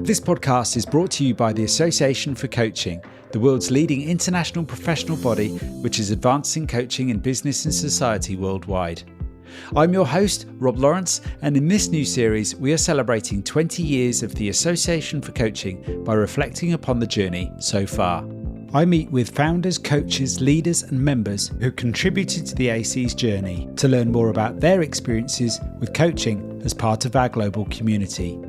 This podcast is brought to you by the Association for Coaching, the world's leading international professional body which is advancing coaching in business and society worldwide. I'm your host, Rob Lawrence, and in this new series we are celebrating 20 years of the Association for Coaching by reflecting upon the journey so far. I meet with founders, coaches, leaders and members who contributed to the AC's journey to learn more about their experiences with coaching as part of our global community.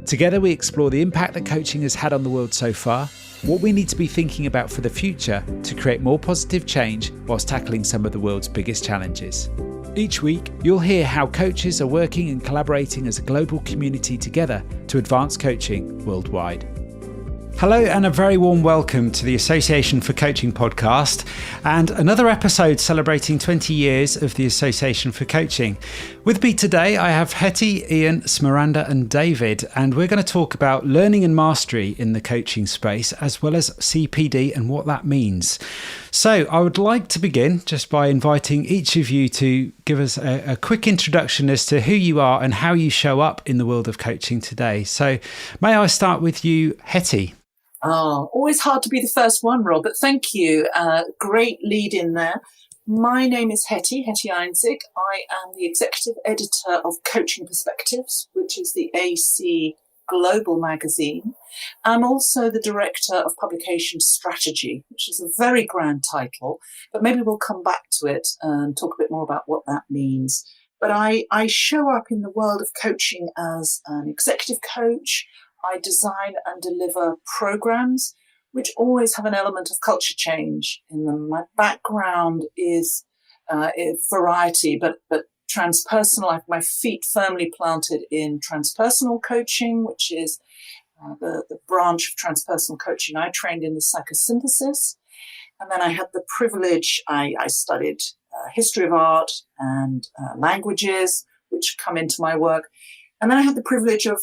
Together we explore the impact that coaching has had on the world so far, what we need to be thinking about for the future to create more positive change whilst tackling some of the world's biggest challenges. Each week, you'll hear how coaches are working and collaborating as a global community together to advance coaching worldwide. Hello and a very warm welcome to the Association for Coaching podcast and another episode celebrating 20 years of the Association for Coaching. With me today, I have Hetty, Ian, Smaranda and David, and we're going to talk about learning and mastery in the coaching space as well as CPD and what that means. So I would like to begin just by inviting each of you to give us a quick introduction as to who you are and how you show up in the world of coaching today. So may I start with you, Hetty? Oh, always hard to be the first one, Rob, but thank you. Great lead in there. My name is Hetty Einzig. I am the executive editor of Coaching Perspectives, which is the AC Global magazine. I'm also the director of publication strategy, which is a very grand title, but maybe we'll come back to it and talk a bit more about what that means. But I show up in the world of coaching as an executive coach. I design and deliver programs which always have an element of culture change in them. My background is variety, but transpersonal. I have my feet firmly planted in transpersonal coaching, which is the branch of transpersonal coaching I trained in, the psychosynthesis. And then I had the privilege, I studied history of art and languages, which come into my work. And then I had the privilege of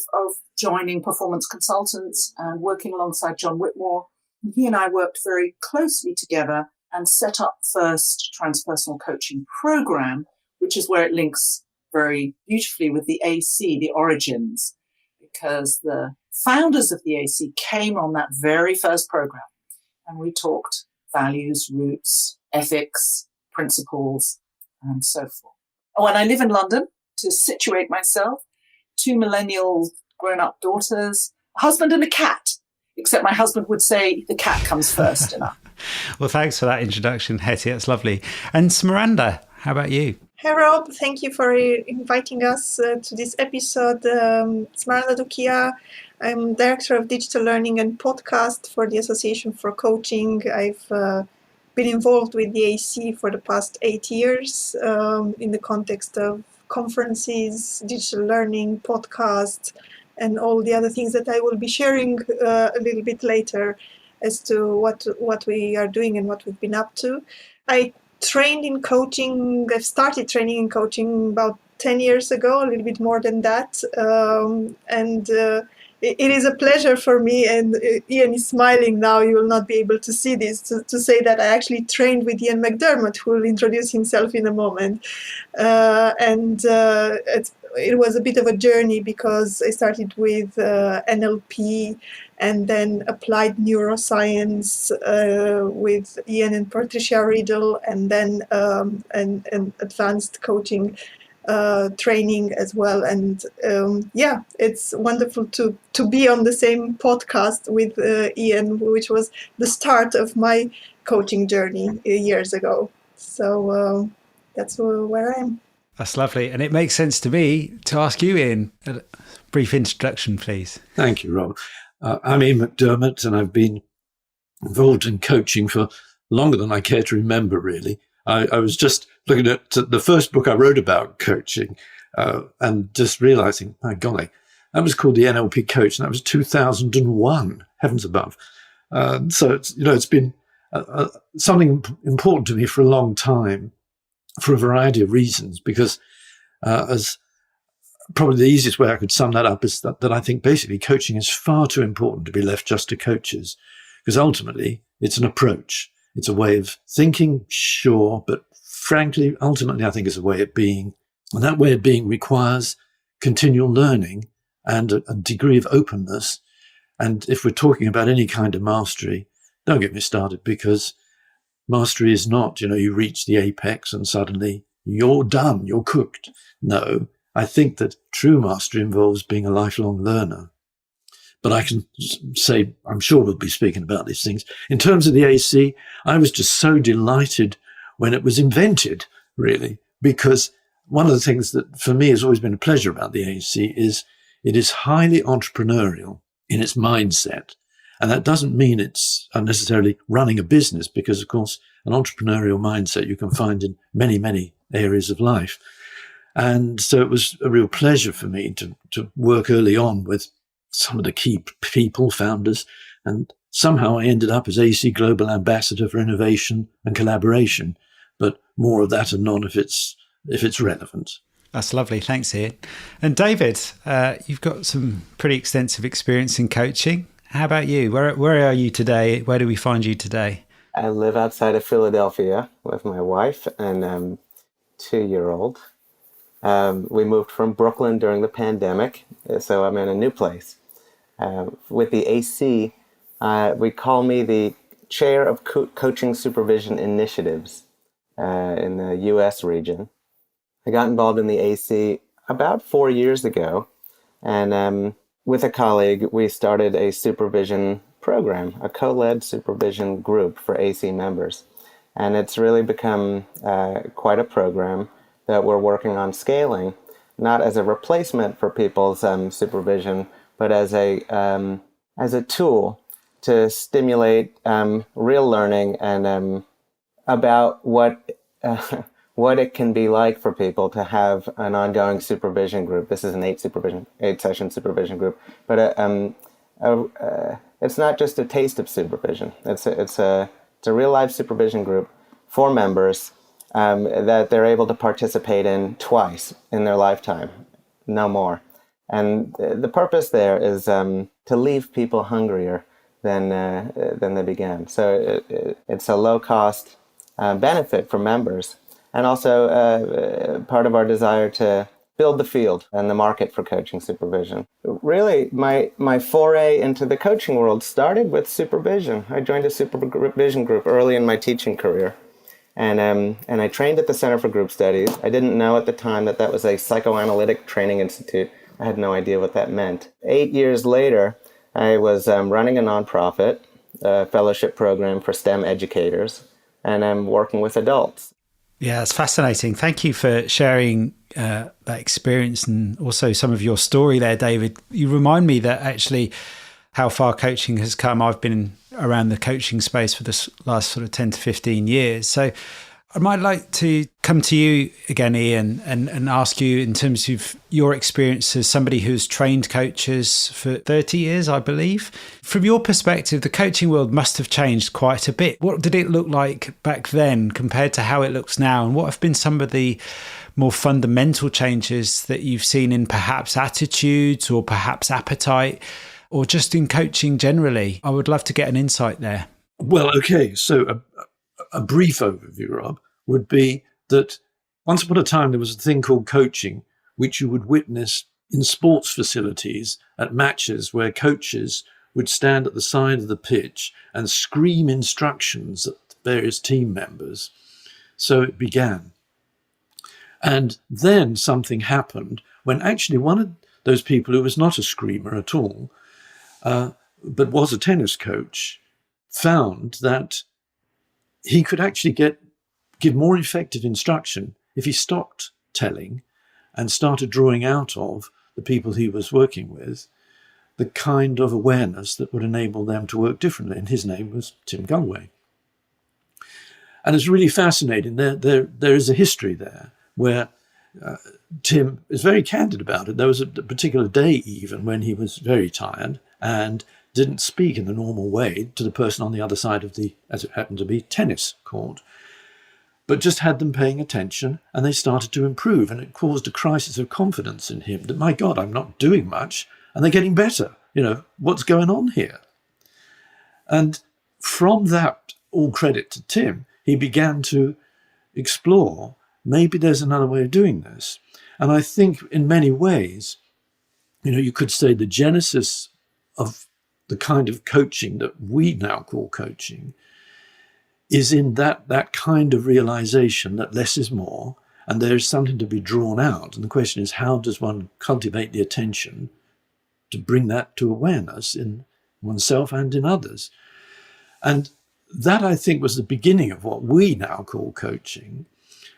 joining performance consultants and working alongside John Whitmore. He and I worked very closely together and set up the first transpersonal coaching program, which is where it links very beautifully with the AC, the origins, because the founders of the AC came on that very first program. And we talked values, roots, ethics, principles, and so forth. Oh, and I live in London to situate myself. 2 millennial grown-up daughters, a husband and a cat, except my husband would say the cat comes first. Well, thanks for that introduction, Hetty. That's lovely. And Smaranda, how about you? Hey, Rob. Thank you for inviting us to this episode. Smaranda Dochia. I'm Director of Digital Learning and Podcast for the Association for Coaching. I've been involved with the AC for the past 8 years in the context of conferences, digital learning, podcasts, and all the other things that I will be sharing a little bit later as to what we are doing and what we've been up to. I trained in coaching. I've started training in coaching about 10 years ago, a little bit more than that. It is a pleasure for me, and Ian is smiling now, you will not be able to see this, to say that I actually trained with Ian McDermott, who will introduce himself in a moment. It was a bit of a journey because I started with NLP and then applied neuroscience with Ian and Patricia Riddle, and then an advanced coaching training as well. And it's wonderful to be on the same podcast with Ian, which was the start of my coaching journey years ago. So that's where I am. That's lovely. And it makes sense to me to ask you, Ian, a brief introduction, please. Thank you, Rob. I'm Ian McDermott, and I've been involved in coaching for longer than I care to remember, really. I was just looking at the first book I wrote about coaching and just realizing, my golly, that was called The NLP Coach, and that was 2001, heavens above. So it's been something important to me for a long time for a variety of reasons, because as probably the easiest way I could sum that up is that I think basically coaching is far too important to be left just to coaches, because ultimately it's an approach. It's a way of thinking, sure, but frankly, ultimately, I think it's a way of being. And that way of being requires continual learning and a degree of openness And if we're talking about any kind of mastery, don't get me started, because mastery is not, you reach the apex and suddenly you're done, you're cooked. No, I think that true mastery involves being a lifelong learner. But I can say, I'm sure we'll be speaking about these things. In terms of the AC, I was just so delighted when it was invented, really, because one of the things that for me has always been a pleasure about the AC is it is highly entrepreneurial in its mindset. And that doesn't mean it's unnecessarily running a business, because, of course, an entrepreneurial mindset you can find in many, many areas of life. And so it was a real pleasure for me to work early on with some of the key people, founders, and somehow I ended up as AC Global Ambassador for Innovation and Collaboration. But more of that anon if it's relevant. That's lovely. Thanks, Ian. And David, you've got some pretty extensive experience in coaching. How about you? Where are you today? Where do we find you today? I live outside of Philadelphia with my wife and 2-year-old. We moved from Brooklyn during the pandemic, so I'm in a new place. With the AC, we call me the chair of coaching supervision initiatives in the U.S. region. I got involved in the AC about 4 years ago, and with a colleague, we started a supervision program, a co-led supervision group for AC members. And it's really become quite a program that we're working on scaling, not as a replacement for people's supervision, but as a tool to stimulate real learning and about what it can be like for people to have an ongoing supervision group. This is an 8-session supervision group, but it's not just a taste of supervision. It's a real life supervision group for members that they're able to participate in twice in their lifetime, no more. And the purpose there is to leave people hungrier than they began. So it's a low cost benefit for members. And also part of our desire to build the field and the market for coaching supervision. Really, my foray into the coaching world started with supervision. I joined a supervision group early in my teaching career. And I trained at the Center for Group Studies. I didn't know at the time that was a psychoanalytic training institute. I had no idea what that meant. 8 years later, I was running a nonprofit fellowship program for STEM educators, and I'm working with adults. Yeah, it's fascinating. Thank you for sharing that experience and also some of your story there, David. You remind me that actually how far coaching has come. I've been around the coaching space for the last sort of 10 to 15 years. So I might like to come to you again, Ian, and ask you in terms of your experience as somebody who's trained coaches for 30 years, I believe. From your perspective, the coaching world must have changed quite a bit. What did it look like back then compared to how it looks now? And what have been some of the more fundamental changes that you've seen in perhaps attitudes or perhaps appetite or just in coaching generally? I would love to get an insight there. Well, okay. So a brief overview, Rob, would be that once upon a time there was a thing called coaching, which you would witness in sports facilities at matches where coaches would stand at the side of the pitch and scream instructions at various team members. So it began. And then something happened when actually one of those people who was not a screamer at all, but was a tennis coach, found that he could actually give more effective instruction if he stopped telling and started drawing out of the people he was working with the kind of awareness that would enable them to work differently. And his name was Tim Gulway. And it's really fascinating. There is a history there where Tim is very candid about it. There was a particular day even when he was very tired and didn't speak in the normal way to the person on the other side of the, as it happened to be, tennis court, but just had them paying attention, and they started to improve, and it caused a crisis of confidence in him that, my God, I'm not doing much, and they're getting better. What's going on here? And from that, all credit to Tim, he began to explore, maybe there's another way of doing this. And I think in many ways, you could say the genesis of the kind of coaching that we now call coaching is in that kind of realization that less is more, and there is something to be drawn out. And the question is, how does one cultivate the attention to bring that to awareness in oneself and in others? And that, I think, was the beginning of what we now call coaching.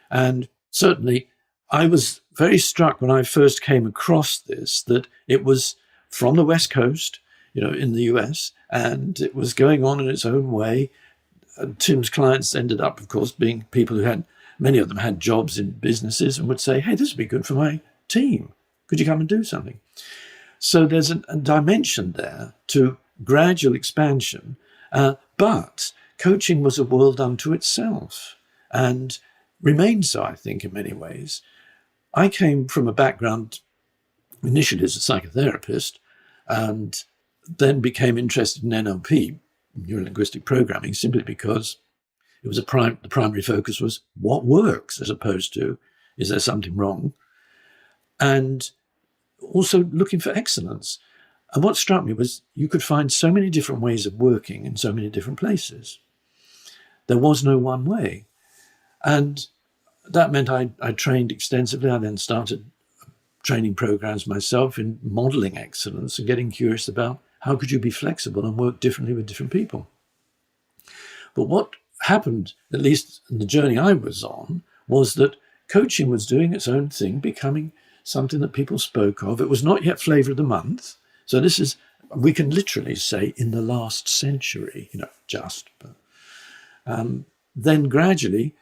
And certainly I was very struck when I first came across this, that it was from the West Coast, in the US, and it was going on in its own way. And Tim's clients ended up, of course, being people who many of them had jobs in businesses and would say, hey, this would be good for my team. Could you come and do something? So there's a dimension there to gradual expansion, but coaching was a world unto itself and remains so, I think, in many ways. I came from a background initially as a psychotherapist and then became interested in NLP, neuro-linguistic programming, simply because it was the primary focus was what works as opposed to is there something wrong? And also looking for excellence. And what struck me was you could find so many different ways of working in so many different places. There was no one way. And that meant I trained extensively. I then started training programs myself in modeling excellence and getting curious about how could you be flexible and work differently with different people. But what happened, at least in the journey I was on, was that coaching was doing its own thing, becoming something that people spoke of. It was not yet flavor of the month. So this is, we can literally say, in the last century, but then gradually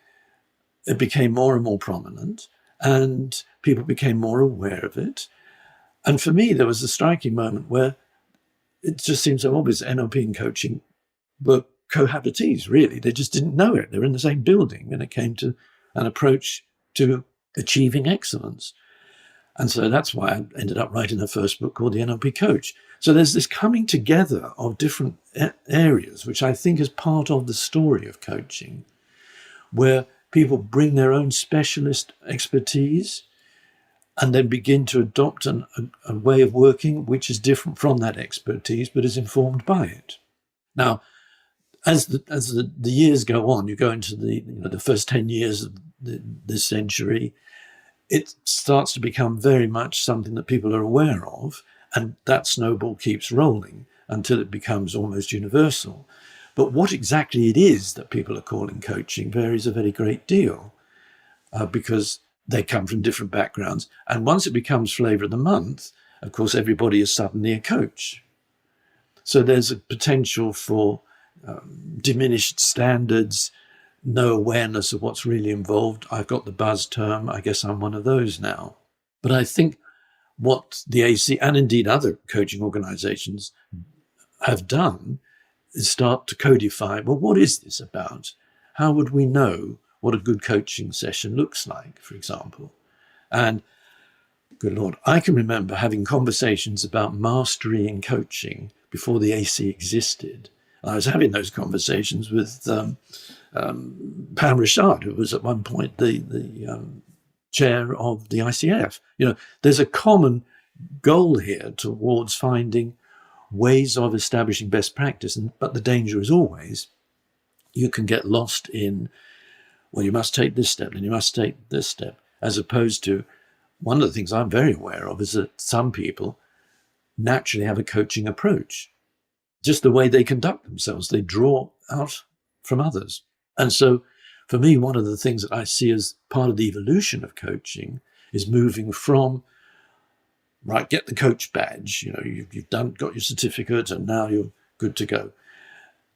it became more and more prominent and people became more aware of it. And for me, there was a striking moment where it just seemed so obvious NLP and coaching were cohabitees, really. They just didn't know it. They were in the same building when it came to an approach to achieving excellence. And so that's why I ended up writing a first book called The NLP Coach. So there's this coming together of different areas, which I think is part of the story of coaching, where people bring their own specialist expertise and then begin to adopt a way of working which is different from that expertise, but is informed by it. Now, as the years go on, you go into the first 10 years of this century, it starts to become very much something that people are aware of, and that snowball keeps rolling until it becomes almost universal. But what exactly it is that people are calling coaching varies a very great deal because they come from different backgrounds. And once it becomes flavor of the month, of course, everybody is suddenly a coach. So there's a potential for diminished standards, no awareness of what's really involved. I've got the buzz term. I guess I'm one of those now. But I think what the AC and indeed other coaching organizations have done is start to codify, well, what is this about? How would we know what a good coaching session looks like, for example? And good Lord, I can remember having conversations about mastery in coaching before the AC existed. I was having those conversations with Pam Richard, who was at one point the chair of the ICF. There's a common goal here towards finding ways of establishing best practice, but the danger is always you can get lost in, well, you must take this step and you must take this step, as opposed to one of the things I'm very aware of is that some people naturally have a coaching approach. Just the way they conduct themselves, they draw out from others. And so for me, one of the things that I see as part of the evolution of coaching is moving from, right, get the coach badge, you've got your certificate and now you're good to go,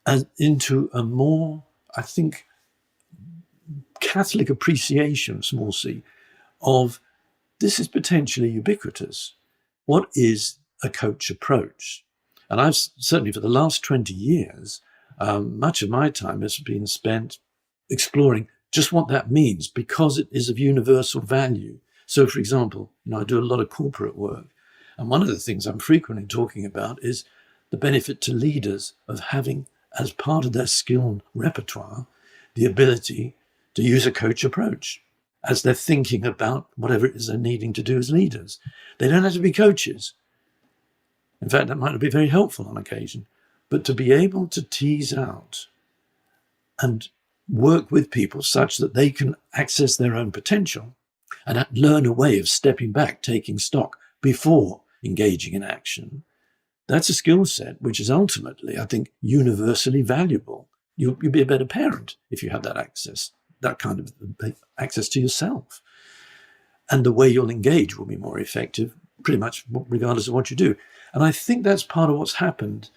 and into a more, I think, Catholic appreciation, small c, of this is potentially ubiquitous. What is a coach approach? And I've certainly for the last 20 years, much of my time has been spent exploring just what that means, because it is of universal value. So, for example, I do a lot of corporate work. And one of the things I'm frequently talking about is the benefit to leaders of having, as part of their skill repertoire, the ability to use a coach approach as they're thinking about whatever it is they're needing to do as leaders. They don't have to be coaches, In fact, that might not be very helpful on occasion. But to be able to tease out and work with people such that they can access their own potential and learn a way of stepping back, taking stock before engaging in action, that's a skill set which is ultimately, I think, universally valuable. You'll be a better parent if you have that access, that kind of access to yourself. And the way you'll engage will be more effective, pretty much regardless of what you do. And I think that's part of what's happened,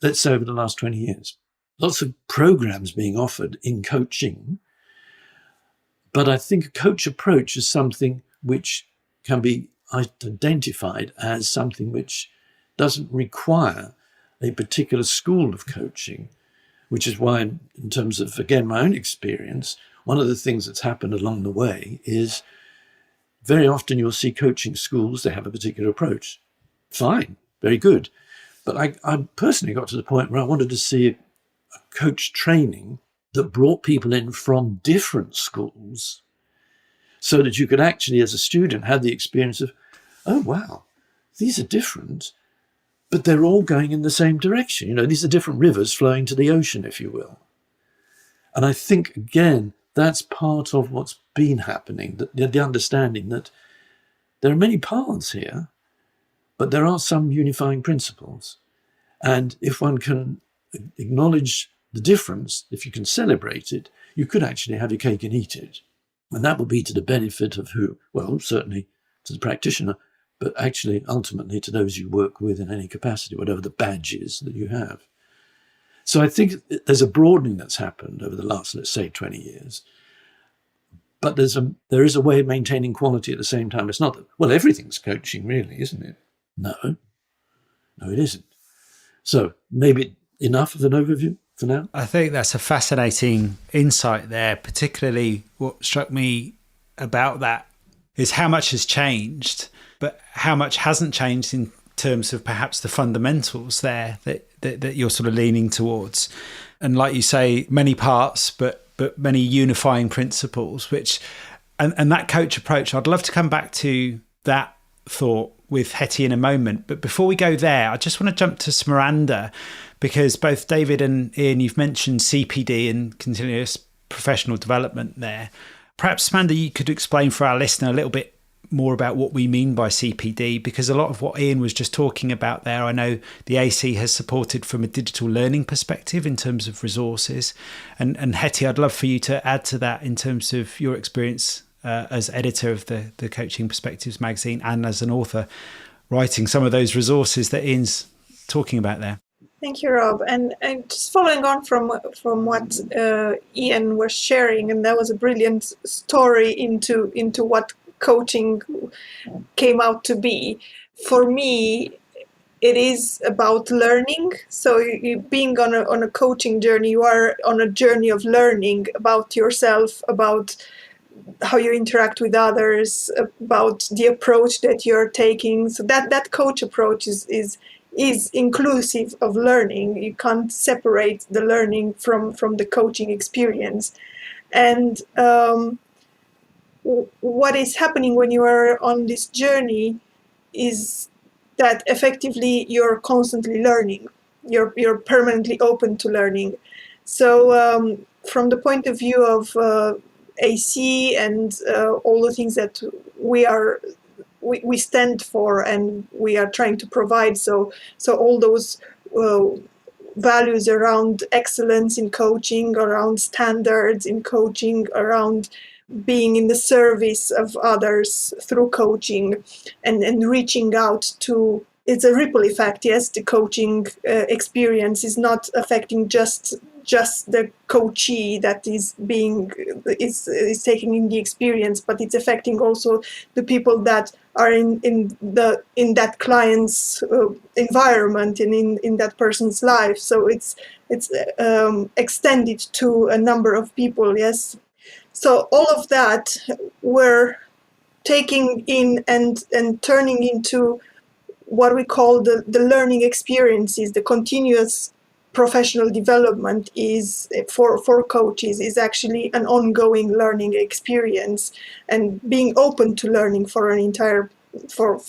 let's say, over the last 20 years. Lots of programs being offered in coaching. But I think a coach approach is something which can be identified as something which doesn't require a particular school of coaching, which is why, in terms of, again, my own experience, one of the things that's happened along the way is very often you'll see coaching schools, they have a particular approach. Fine, very good. But I personally got to the point where I wanted to see a coach training that brought people in from different schools so that you could actually, as a student, have the experience of, oh, wow, these are different, but they're all going in the same direction. You know, these are different rivers flowing to the ocean, if you will. And I think, again, that's part of what's been happening, the understanding that there are many paths here, but there are some unifying principles. And if one can acknowledge the difference, if you can celebrate it, you could actually have your cake and eat it. And that will be to the benefit of who? Well, certainly to the practitioner, but actually ultimately to those you work with in any capacity, whatever the badge is that you have. So I think there's a broadening that's happened over the last, let's say, 20 years. But there is a way of maintaining quality at the same time. It's not that, well, everything's coaching really, isn't it? No, it isn't. So maybe enough of an overview for now? I think that's a fascinating insight there. Particularly what struck me about that is how much has changed, but how much hasn't changed in terms of perhaps the fundamentals there that you're sort of leaning towards. And like you say, many parts, but many unifying principles, and that coach approach, I'd love to come back to that thought with Hetty in a moment. But before we go there, I just want to jump to Smaranda, because both David and Ian, you've mentioned CPD and continuous professional development there. Perhaps, Smaranda, you could explain for our listener a little bit more about what we mean by CPD, because a lot of what Ian was just talking about there, I know the AC has supported from a digital learning perspective in terms of resources. And Hetty, I'd love for you to add to that in terms of your experience as editor of the Coaching Perspectives magazine and as an author writing some of those resources that Ian's talking about there. Thank you, Rob. And just following on from what Ian was sharing, and that was a brilliant story into what coaching came out to be. For me, it is about learning. So you being on a coaching journey, you are on a journey of learning about yourself, about how you interact with others, about the approach that you're taking. So that coach approach is inclusive of learning. You can't separate the learning from the coaching experience. And what is happening when you are on this journey is that effectively you're constantly learning. You're permanently open to learning. So from the point of view of AC and all the things that we stand for and we are trying to provide, so all those values around excellence in coaching, around standards in coaching, around being in the service of others through coaching and reaching out to, it's a ripple effect. Yes, the coaching experience is not affecting just the coachee that is taking in the experience, but it's affecting also the people that are in that client's environment and in that person's life. So it's extended to a number of people. Yes. So all of that we're taking in and turning into what we call the learning experiences. The continuous professional development is for coaches is actually an ongoing learning experience, and being open to learning for an entire for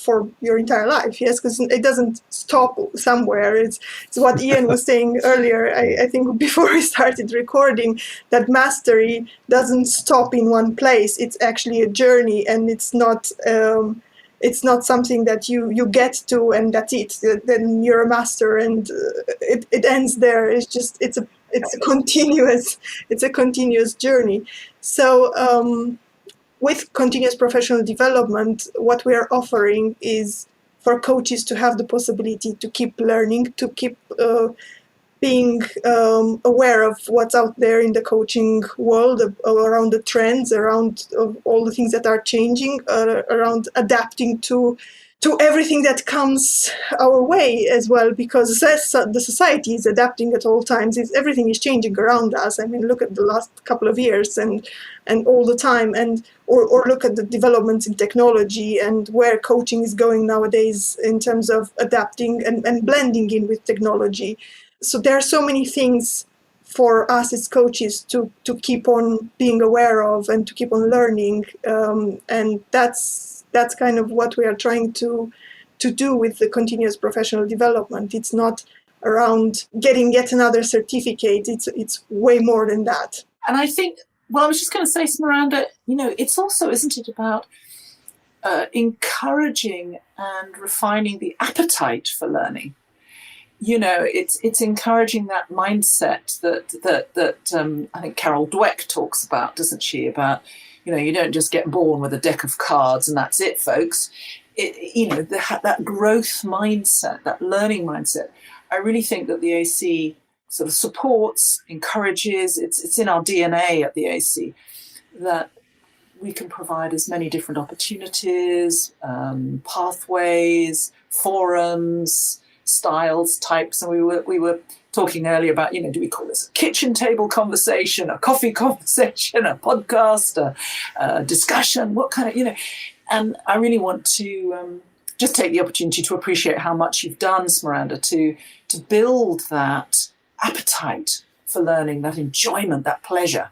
your entire life, yes, because it doesn't stop somewhere. It's what Ian was saying earlier, I think before we started recording, that mastery doesn't stop in one place. It's actually a journey, and it's not something that you get to and that's it. Then you're a master, and it ends there. It's a continuous journey. So with continuous professional development, what we are offering is for coaches to have the possibility to keep learning, to keep being aware of what's out there in the coaching world, around the trends, around all the things that are changing, around adapting to everything that comes our way as well, because the society is adapting at all times. Everything is changing around us. I mean, look at the last couple of years and all the time, or look at the developments in technology and where coaching is going nowadays in terms of adapting and blending in with technology. So there are so many things for us as coaches to keep on being aware of and to keep on learning, and that's kind of what we are trying to do with the continuous professional development. It's not around getting yet another certificate. It's way more than that. And I think, well, I was just going to say, Smaranda, it's also, isn't it, about encouraging and refining the appetite for learning. It's encouraging that mindset that I think Carol Dweck talks about, doesn't she? About, you don't just get born with a deck of cards and that's it, folks. That growth mindset, that learning mindset. I really think that the AC sort of supports, encourages. It's in our DNA at the AC that we can provide as many different opportunities, pathways, forums, styles, types, and we were talking earlier about, do we call this a kitchen table conversation, a coffee conversation, a podcast, a discussion, what kind of, and I really want to just take the opportunity to appreciate how much you've done, Smaranda, to build that appetite for learning, that enjoyment, that pleasure.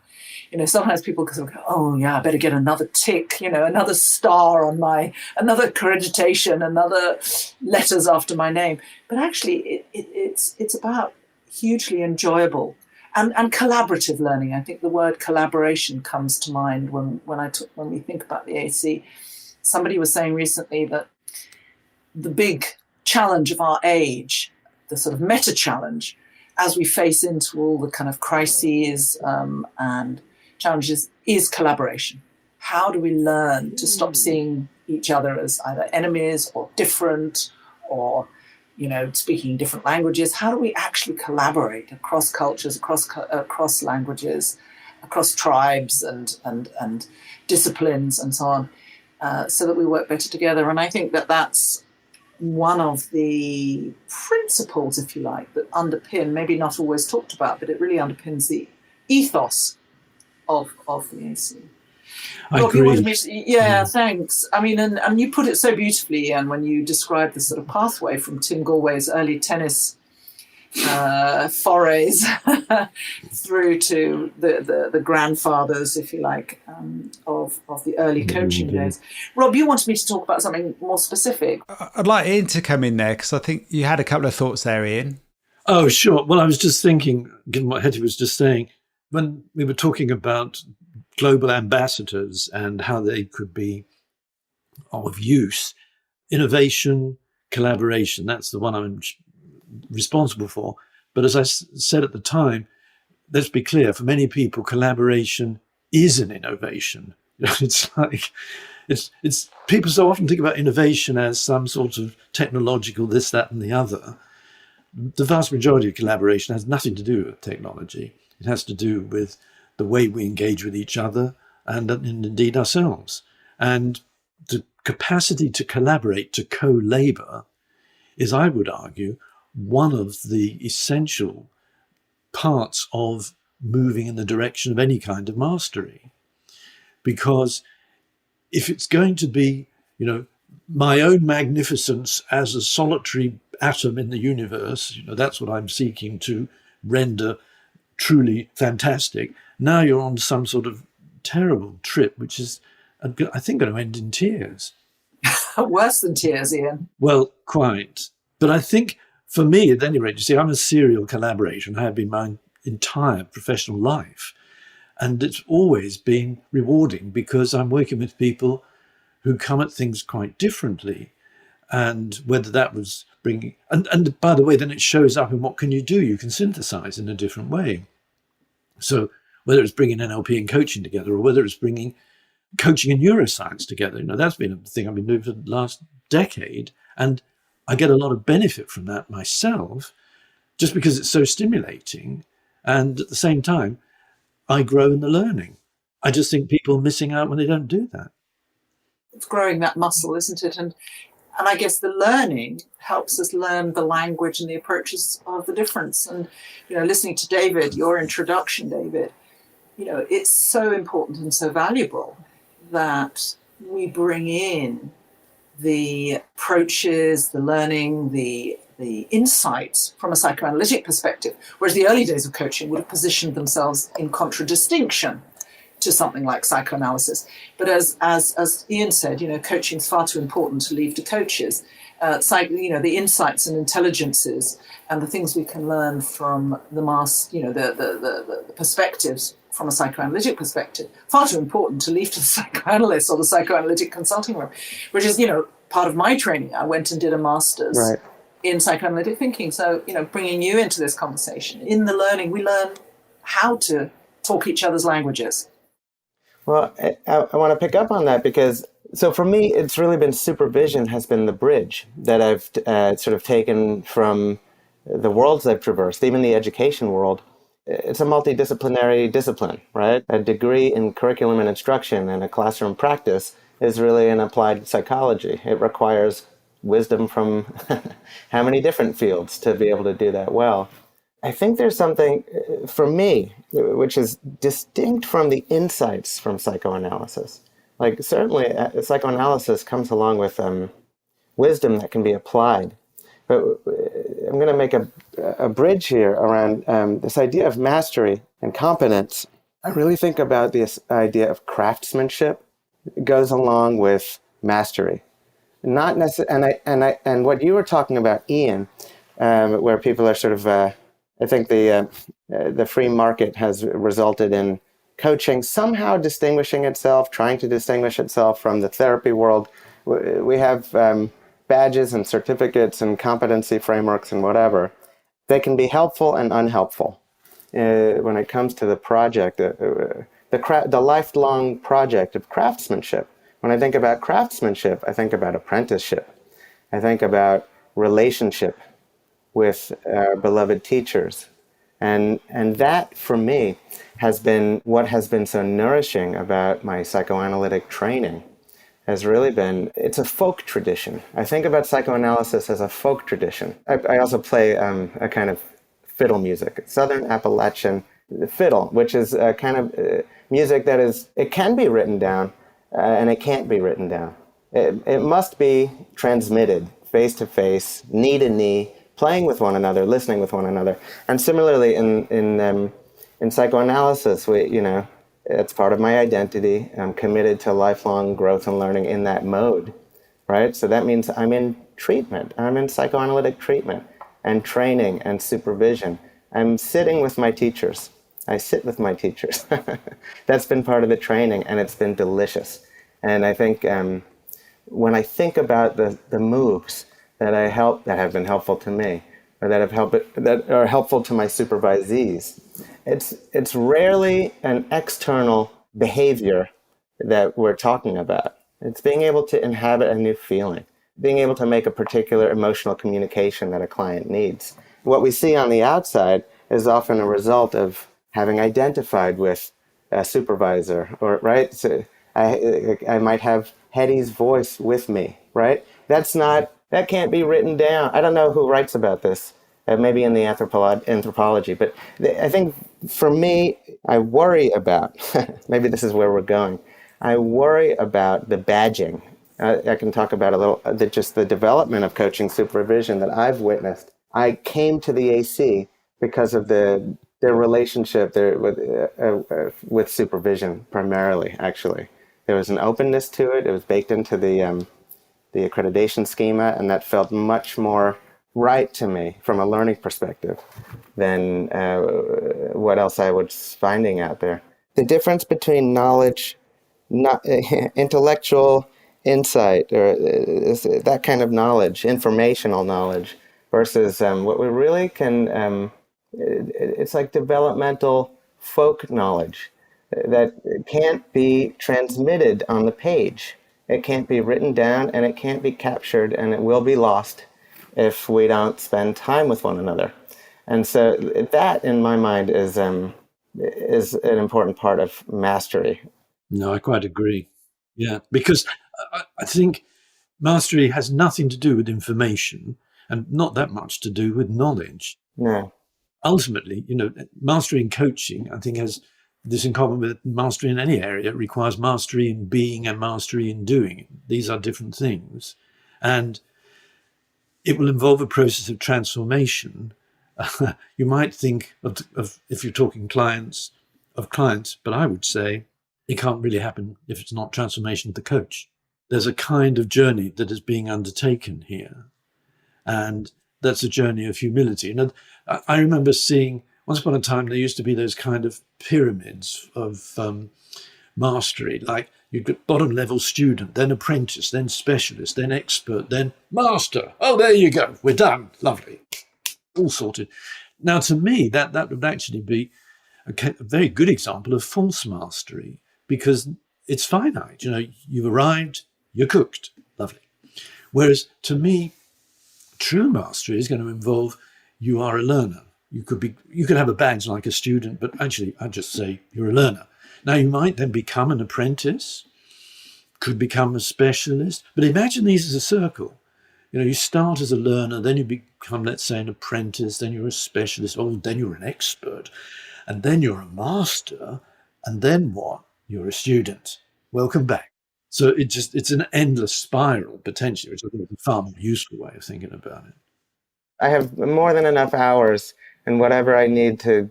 Sometimes people sort of go, oh yeah, I better get another tick, another star on another accreditation, another letters after my name. But actually, it's about hugely enjoyable and collaborative learning. I think the word collaboration comes to mind when we think about the AC. Somebody was saying recently that the big challenge of our age, the sort of meta challenge, as we face into all the kind of crises and challenges, is collaboration. How do we learn to stop seeing each other as either enemies or different, or speaking different languages? How do we actually collaborate across cultures, across languages, across tribes and disciplines and so on, so that we work better together? And I think that that's one of the principles, if you like, that underpin, maybe not always talked about, but it really underpins the ethos of the AC. I agree. Thanks. I mean, and you put it so beautifully, Ian, when you described the sort of pathway from Tim Galway's early tennis forays through to the grandfathers, if you like, of the early coaching days. Rob, you wanted me to talk about something more specific. I'd like Ian to come in there, because I think you had a couple of thoughts there, Ian. Oh, sure. Well, I was just thinking, given what Hetty was just saying, when we were talking about global ambassadors and how they could be of use, innovation, collaboration, that's the one I'm responsible for. But as I said at the time, let's be clear, for many people, collaboration is an innovation. It's like, it's people so often think about innovation as some sort of technological this, that, and the other. The vast majority of collaboration has nothing to do with technology. It has to do with the way we engage with each other and indeed ourselves. And the capacity to collaborate, to co-labor, is, I would argue, one of the essential parts of moving in the direction of any kind of mastery. Because if it's going to be, my own magnificence as a solitary atom in the universe, that's what I'm seeking to render truly fantastic. Now you're on some sort of terrible trip, which is, I think, going to end in tears. Worse than tears, Ian. Well, quite. But I think for me, at any rate, you see, I'm a serial collaborator and I have been my entire professional life. And it's always been rewarding because I'm working with people who come at things quite differently. And whether that was bringing, and by the way, then it shows up in what can you do? You can synthesize in a different way. So whether it's bringing NLP and coaching together, or whether it's bringing coaching and neuroscience together, that's been a thing I've been doing for the last decade. And I get a lot of benefit from that myself, just because it's so stimulating. And at the same time, I grow in the learning. I just think people are missing out when they don't do that. It's growing that muscle, isn't it? And I guess the learning helps us learn the language and the approaches of the difference. And, listening to David, your introduction, David, it's so important and so valuable that we bring in the approaches, the learning, the insights from a psychoanalytic perspective, whereas the early days of coaching would have positioned themselves in contradistinction to something like psychoanalysis. But as Ian said, coaching is far too important to leave to coaches. The insights and intelligences and the things we can learn from the perspectives from a psychoanalytic perspective, far too important to leave to the psychoanalyst or the psychoanalytic consulting room, which is, part of my training. I went and did a master's in psychoanalytic thinking. So, bringing you into this conversation. In the learning, we learn how to talk each other's languages. Well, I want to pick up on that because, so for me, it's really been supervision has been the bridge that I've sort of taken from the worlds I've traversed, even the education world. It's a multidisciplinary discipline, right? A degree in curriculum and instruction and a classroom practice is really an applied psychology. It requires wisdom from how many different fields to be able to do that well. I think there's something, for me, which is distinct from the insights from psychoanalysis. Like, certainly, psychoanalysis comes along with wisdom that can be applied. But I'm going to make a bridge here around this idea of mastery and competence. I really think about this idea of craftsmanship. It goes along with mastery. Not necessarily, and what you were talking about, Ian, where people are sort of, I think the free market has resulted in coaching somehow distinguishing itself, trying to distinguish itself from the therapy world. We have badges and certificates and competency frameworks and whatever. They can be helpful and unhelpful when it comes to the project, the lifelong project of craftsmanship. When I think about craftsmanship, I think about apprenticeship. I think about relationship with our beloved teachers. And that, for me, has been what has been so nourishing about my psychoanalytic training. Has really been, it's a folk tradition. I think about psychoanalysis as a folk tradition. I also play a kind of fiddle music, Southern Appalachian fiddle, which is a kind of music that it can be written down and it can't be written down. It must be transmitted face to face, knee to knee, playing with one another, listening with one another. And similarly in psychoanalysis, it's part of my identity. I'm committed to lifelong growth and learning in that mode, right? So that means I'm in treatment. I'm in psychoanalytic treatment and training and supervision. I'm sitting with my teachers. I sit with my teachers. That's been part of the training, and it's been delicious. And I think when I think about the moves that have been helpful to me, or that are helpful to my supervisees, it's rarely an external behavior that we're talking about. It's being able to inhabit a new feeling, being able to make a particular emotional communication that a client needs. What we see on the outside is often a result of having identified with a supervisor, or right? So I might have Hetty's voice with me, right? That can't be written down. I don't know who writes about this. Maybe in the anthropology, but I think for me, I worry about, maybe this is where we're going, I worry about the badging. I can talk about a little, just the development of coaching supervision that I've witnessed. I came to the AC because of their relationship with supervision primarily, actually. There was an openness to it. It was baked into the the accreditation schema, and that felt much more right to me from a learning perspective than what else I was finding out there. The difference between knowledge, not intellectual insight, or that kind of knowledge, informational knowledge, versus what we really can, it's like developmental folk knowledge that can't be transmitted on the page. It can't be written down, and it can't be captured, and it will be lost if we don't spend time with one another. And so that, in my mind, is an important part of mastery. No, I quite agree. Yeah, because I think mastery has nothing to do with information and not that much to do with knowledge. No. Ultimately, mastery in coaching, I think, has this in common with mastery in any area. It requires mastery in being and mastery in doing. These are different things. And it will involve a process of transformation. You might think of if you're talking clients, but I would say it can't really happen if it's not transformation of the coach. There's a kind of journey that is being undertaken here. And that's a journey of humility. And I remember seeing, once upon a time, there used to be those kind of pyramids of mastery, like you'd get bottom level student, then apprentice, then specialist, then expert, then master. Oh, there you go. We're done. Lovely. All sorted. Now, to me, that would actually be a very good example of false mastery, because it's finite. You've arrived, you're cooked. Lovely. Whereas to me, true mastery is going to involve you are a learner. You could have a badge like a student, but actually I'd just say you're a learner. Now you might then become an apprentice, could become a specialist, but imagine these as a circle. You start as a learner, then you become, let's say, an apprentice, then you're a specialist, then you're an expert, and then you're a master, and then what? You're a student. Welcome back. So it's an endless spiral, potentially, which I think is a far more useful way of thinking about it. I have more than enough hours and whatever I need to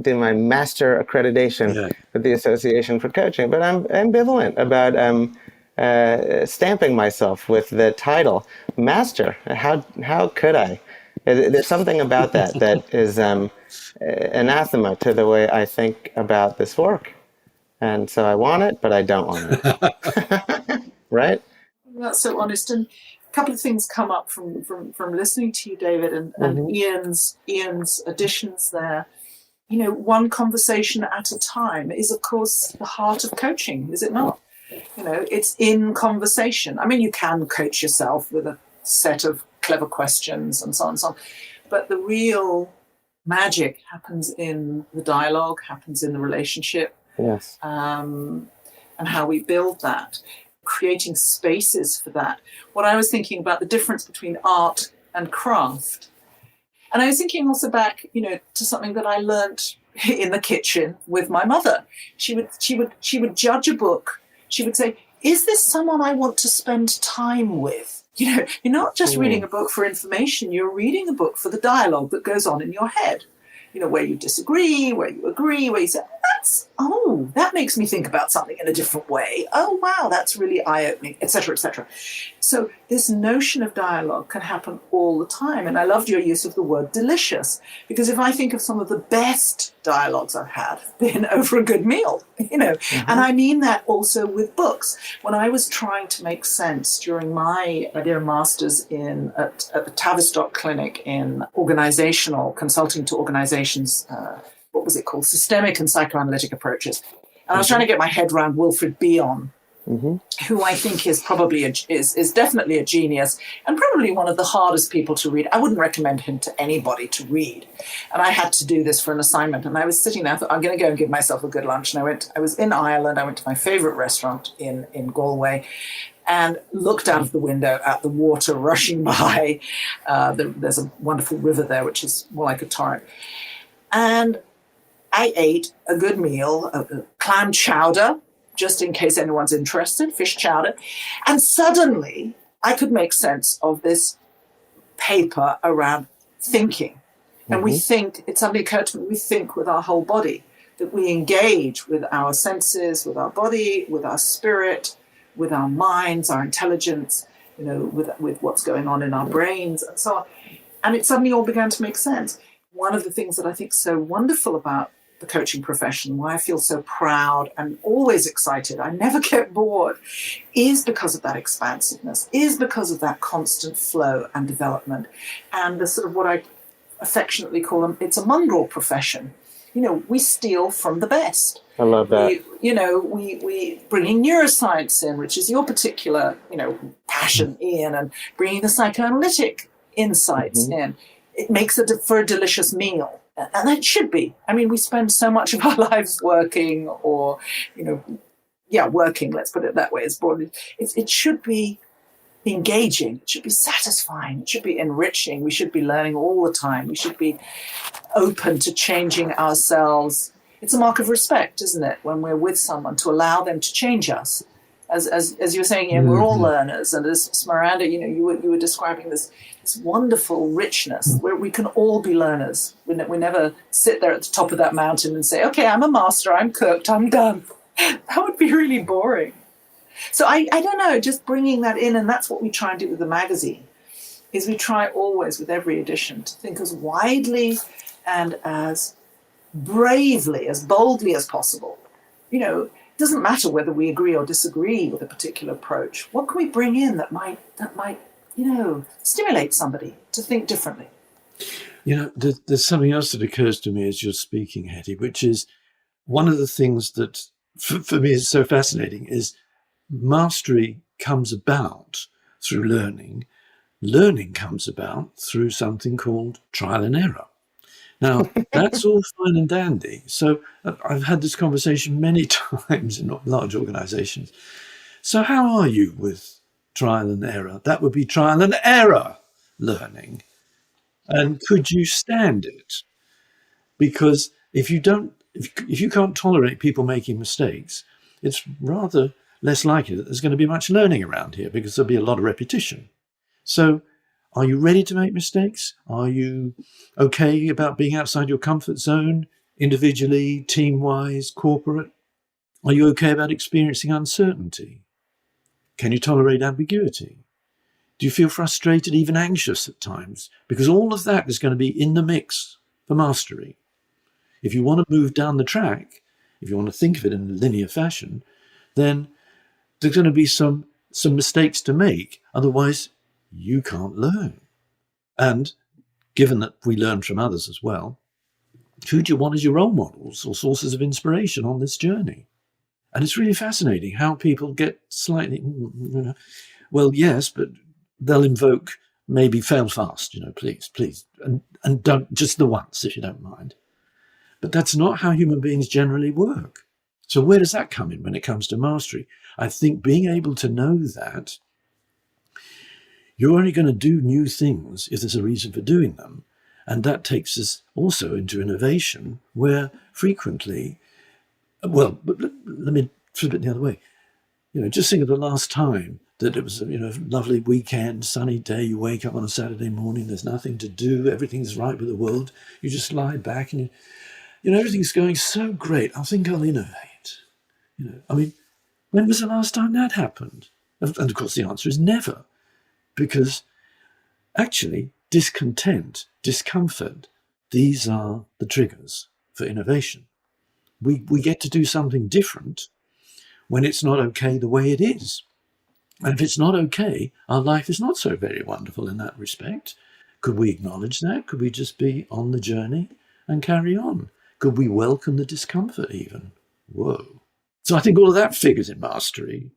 do my master accreditation with the Association for Coaching. But I'm ambivalent about stamping myself with the title master. How could I? There's something about that is anathema to the way I think about this work. And so I want it, but I don't want it. Right? That's so honest. And a couple of things come up from listening to you, David, and Ian's additions there. One conversation at a time is, of course, the heart of coaching, is it not? It's in conversation. I mean, you can coach yourself with a set of clever questions and so on and so on. But the real magic happens in the dialogue, happens in the relationship. Yes. And how we build that, creating spaces for that. What I was thinking about the difference between art and craft. And I was thinking also back, to something that I learned in the kitchen with my mother. She would judge a book. She would say, is this someone I want to spend time with? You're not just reading a book for information, you're reading a book for the dialogue that goes on in your head. Where you disagree, where you agree, where you say, that makes me think about something in a different way. Oh, wow, that's really eye-opening, etc., etc. So this notion of dialogue can happen all the time. And I loved your use of the word delicious, because if I think of some of the best dialogues I've had, been over a good meal, and I mean that also with books. When I was trying to make sense during my master's at the Tavistock Clinic in organizational consulting to organizations, what was it called? Systemic and psychoanalytic approaches. And I was trying to get my head around Wilfred Bion, who I think is probably is definitely a genius and probably one of the hardest people to read. I wouldn't recommend him to anybody to read. And I had to do this for an assignment. And I was sitting there, I thought, I'm going to go and give myself a good lunch. And I was in Ireland. I went to my favorite restaurant in Galway and looked out of the window at the water rushing by. There's a wonderful river there, which is more like a torrent. And I ate a good meal, a clam chowder, just in case anyone's interested, fish chowder. And suddenly I could make sense of this paper around thinking. And we think, it suddenly occurred to me, we think with our whole body, that we engage with our senses, with our body, with our spirit, with our minds, our intelligence, with what's going on in our brains and so on. And it suddenly all began to make sense. One of the things that I think is so wonderful about the coaching profession, why I feel so proud and always excited, I never get bored, is because of that expansiveness, is because of that constant flow and development, and the sort of what I affectionately call them, it's a mongrel profession. We steal from the best. I love that. We bringing neuroscience in, which is your particular, passion, Ian, and bringing the psychoanalytic insights in. It makes it for a delicious meal. And that should be. I mean, we spend so much of our lives working or, working, let's put it that way. It should be engaging. It should be satisfying. It should be enriching. We should be learning all the time. We should be open to changing ourselves. It's a mark of respect, isn't it, when we're with someone, to allow them to change us. As you were saying, we're all learners. And as Smaranda, you were describing this wonderful richness where we can all be learners. We never sit there at the top of that mountain and say, okay, I'm a master, I'm cooked, I'm done. That would be really boring. So I don't know, just bringing that in, and that's what we try and do with the magazine, is we try always with every edition to think as widely and as bravely, as boldly as possible. It doesn't matter whether we agree or disagree with a particular approach. What can we bring in that might stimulate somebody to think differently? There's something else that occurs to me as you're speaking, Hetty, which is one of the things that for me is so fascinating is mastery comes about through learning. Learning comes about through something called trial and error. Now, that's all fine and dandy. So I've had this conversation many times in large organizations. So how are you with trial and error? That would be trial and error learning. And could you stand it? Because if you can't tolerate people making mistakes, it's rather less likely that there's going to be much learning around here, because there'll be a lot of repetition. So are you ready to make mistakes? Are you okay about being outside your comfort zone, individually, team-wise, corporate? Are you okay about experiencing uncertainty? Can you tolerate ambiguity? Do you feel frustrated, even anxious at times? Because all of that is going to be in the mix for mastery. If you want to move down the track, if you want to think of it in a linear fashion, then there's going to be some mistakes to make. Otherwise, you can't learn. And given that we learn from others as well, who do you want as your role models or sources of inspiration on this journey? And it's really fascinating how people get slightly, well, yes, but they'll invoke maybe fail fast, please. And don't, just the once, if you don't mind. But that's not how human beings generally work. So where does that come in when it comes to mastery? I think being able to know that you're only going to do new things if there's a reason for doing them. And that takes us also into innovation, where frequently, well, let me flip it the other way. Just think of the last time that it was a lovely weekend, sunny day, you wake up on a Saturday morning, there's nothing to do, everything's right with the world, you just lie back and everything's going so great, I think I'll innovate. When was the last time that happened? And of course the answer is never, because actually discontent, discomfort, these are the triggers for innovation. We get to do something different when it's not okay the way it is. And if it's not okay, our life is not so very wonderful in that respect. Could we acknowledge that? Could we just be on the journey and carry on? Could we welcome the discomfort even? Whoa. So I think all of that figures in mastery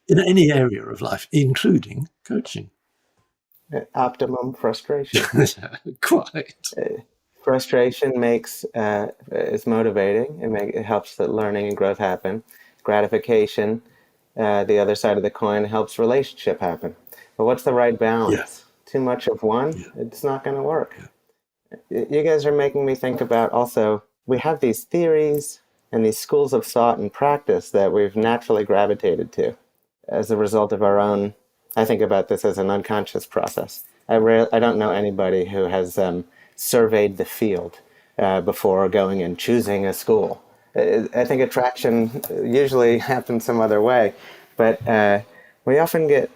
in any area of life, including coaching. Optimum frustration. Quite. Frustration is motivating. It helps that learning and growth happen. Gratification, the other side of the coin, helps relationship happen. But what's the right balance? Yeah. Too much of one, it's not going to work. Yeah. You guys are making me think about also, we have these theories and these schools of thought and practice that we've naturally gravitated to as a result of our own. I think about this as an unconscious process. I don't know anybody who has surveyed the field before going and choosing a school. I think attraction usually happens some other way, but we often get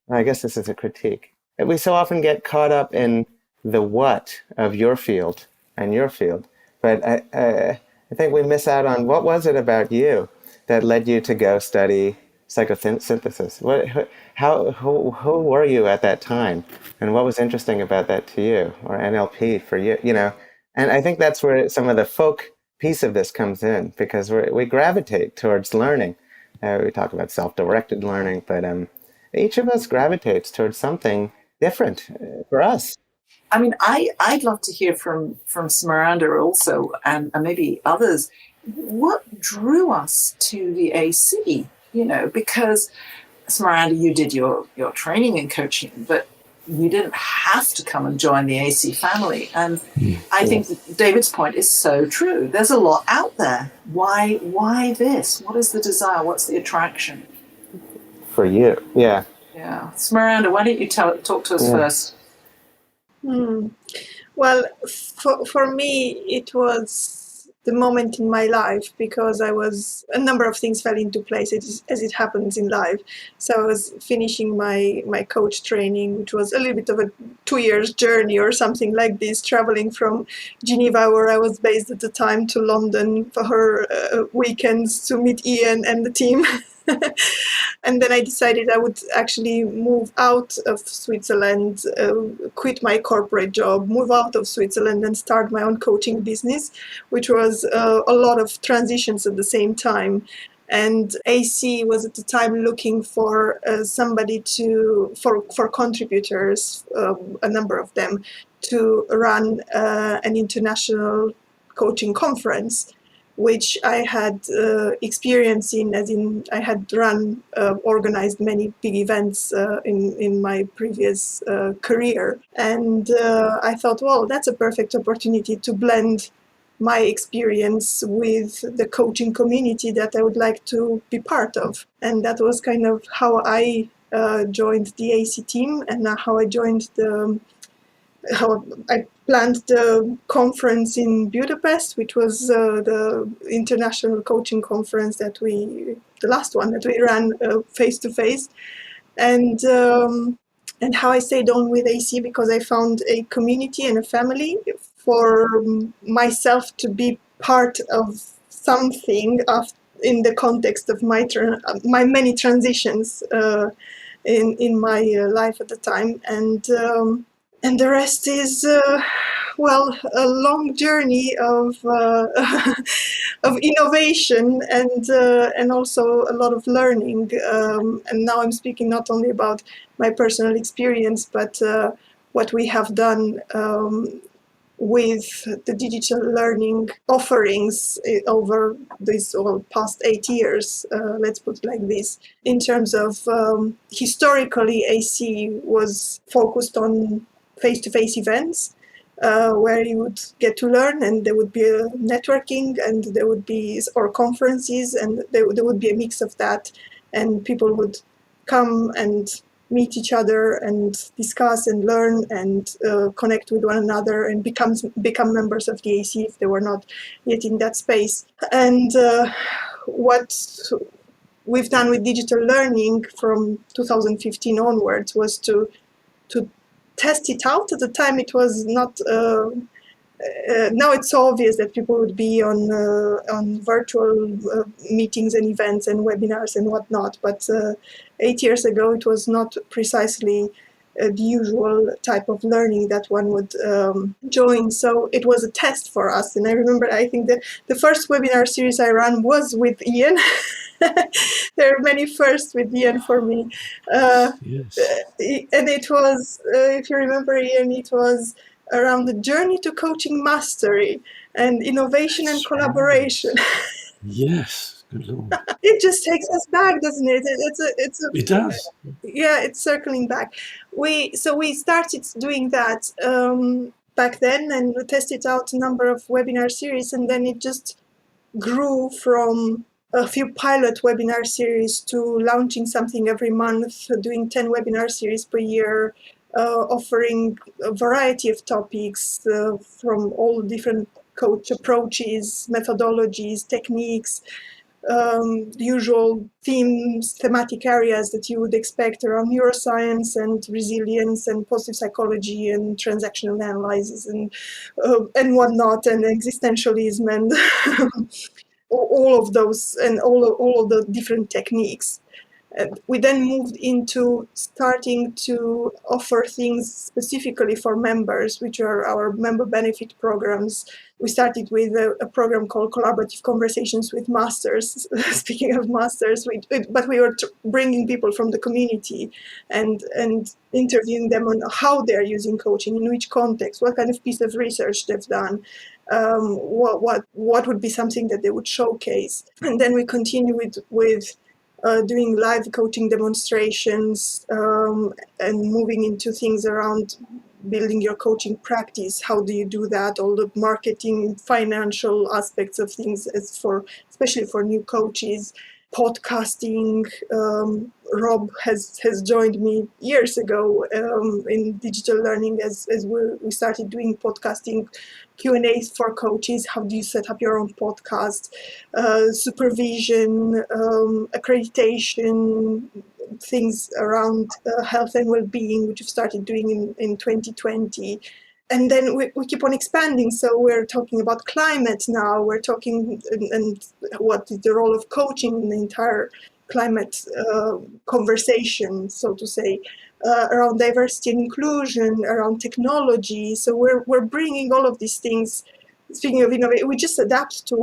I guess this is a critique. We so often get caught up in the what of your field and your field, but I think we miss out on what was it about you that led you to go study psychosynthesis? Who were you at that time, and what was interesting about that to you, or NLP for you? And I think that's where some of the folk piece of this comes in, because we gravitate towards learning. We talk about self-directed learning, but each of us gravitates towards something different for us. I mean, I'd love to hear from Smaranda also, and maybe others, what drew us to the AC, because Smaranda, you did your training in coaching, but you didn't have to come and join the AC family. And I think David's point is so true. There's a lot out there. Why this? What is the desire? What's the attraction? For you, yeah. Yeah. Smaranda, why don't you talk to us first? Well, for me, it was the moment in my life, because a number of things fell into place as it happens in life. So I was finishing my coach training, which was a little bit of a 2 years journey or something like this, traveling from Geneva, where I was based at the time, to London for her weekends to meet Ian and the team. And then I decided I would actually move out of Switzerland, quit my corporate job, move out of Switzerland and start my own coaching business, which was a lot of transitions at the same time. And AC was at the time looking for somebody for contributors, a number of them, to run an international coaching conference, which I had experience in, as in I had organized many big events in my previous career. And I thought, well, that's a perfect opportunity to blend my experience with the coaching community that I would like to be part of. And that was kind of how I joined the AC team, and how I joined how I planned the conference in Budapest, which was the international coaching conference the last one that we ran face to face, and how I stayed on with AC, because I found a community and a family for myself to be part of something in the context of my many transitions in my life at the time, and the rest is, a long journey of of innovation and also a lot of learning. And now I'm speaking not only about my personal experience, but what we have done with the digital learning offerings over these past 8 years, let's put it like this. In terms of historically, AC was focused on face-to-face events where you would get to learn, and there would be a networking, and there would be conferences, and there would be a mix of that, and people would come and meet each other and discuss and learn and connect with one another and become members of the AC if they were not yet in that space. And what we've done with digital learning from 2015 onwards was to test it out. At the time, it was not. Now it's so obvious that people would be on virtual meetings and events and webinars and whatnot. But 8 years ago, it was not precisely the usual type of learning that one would join. So it was a test for us. And I remember, I think the first webinar series I ran was with Ian. There are many firsts with Ian for me. Yes. And it was, if you remember, Ian, it was around the journey to coaching mastery and innovation and collaboration. Yes, good Lord. It just takes us back, doesn't it? It does. Yeah, it's circling back. So we started doing that back then, and we tested out a number of webinar series, and then it just grew from a few pilot webinar series to launching something every month, doing 10 webinar series per year, offering a variety of topics from all different coach approaches, methodologies, techniques, the usual thematic areas that you would expect around neuroscience and resilience and positive psychology and transactional analysis and whatnot, and existentialism and all of those and all of the different techniques. We then moved into starting to offer things specifically for members, which are our member benefit programs. We started with a program called Collaborative Conversations with Masters. Speaking of masters, but we were bringing people from the community and interviewing them on how they're using coaching, in which context, what kind of piece of research they've done, what would be something that they would showcase. And then we continue with doing live coaching demonstrations and moving into things around building your coaching practice. How do you do that? All the marketing, financial aspects of things, especially for new coaches. Podcasting. Rob has joined me years ago in digital learning as we started doing podcasting Q&As for coaches. How do you set up your own podcast? Supervision, accreditation, things around health and well-being, which we've started doing in 2020. And then we keep on expanding. So we're talking about climate now. We're talking and what is the role of coaching in the entire climate conversation, so to say, around diversity and inclusion, around technology. So we're bringing all of these things. Speaking of innovation, we just adapt to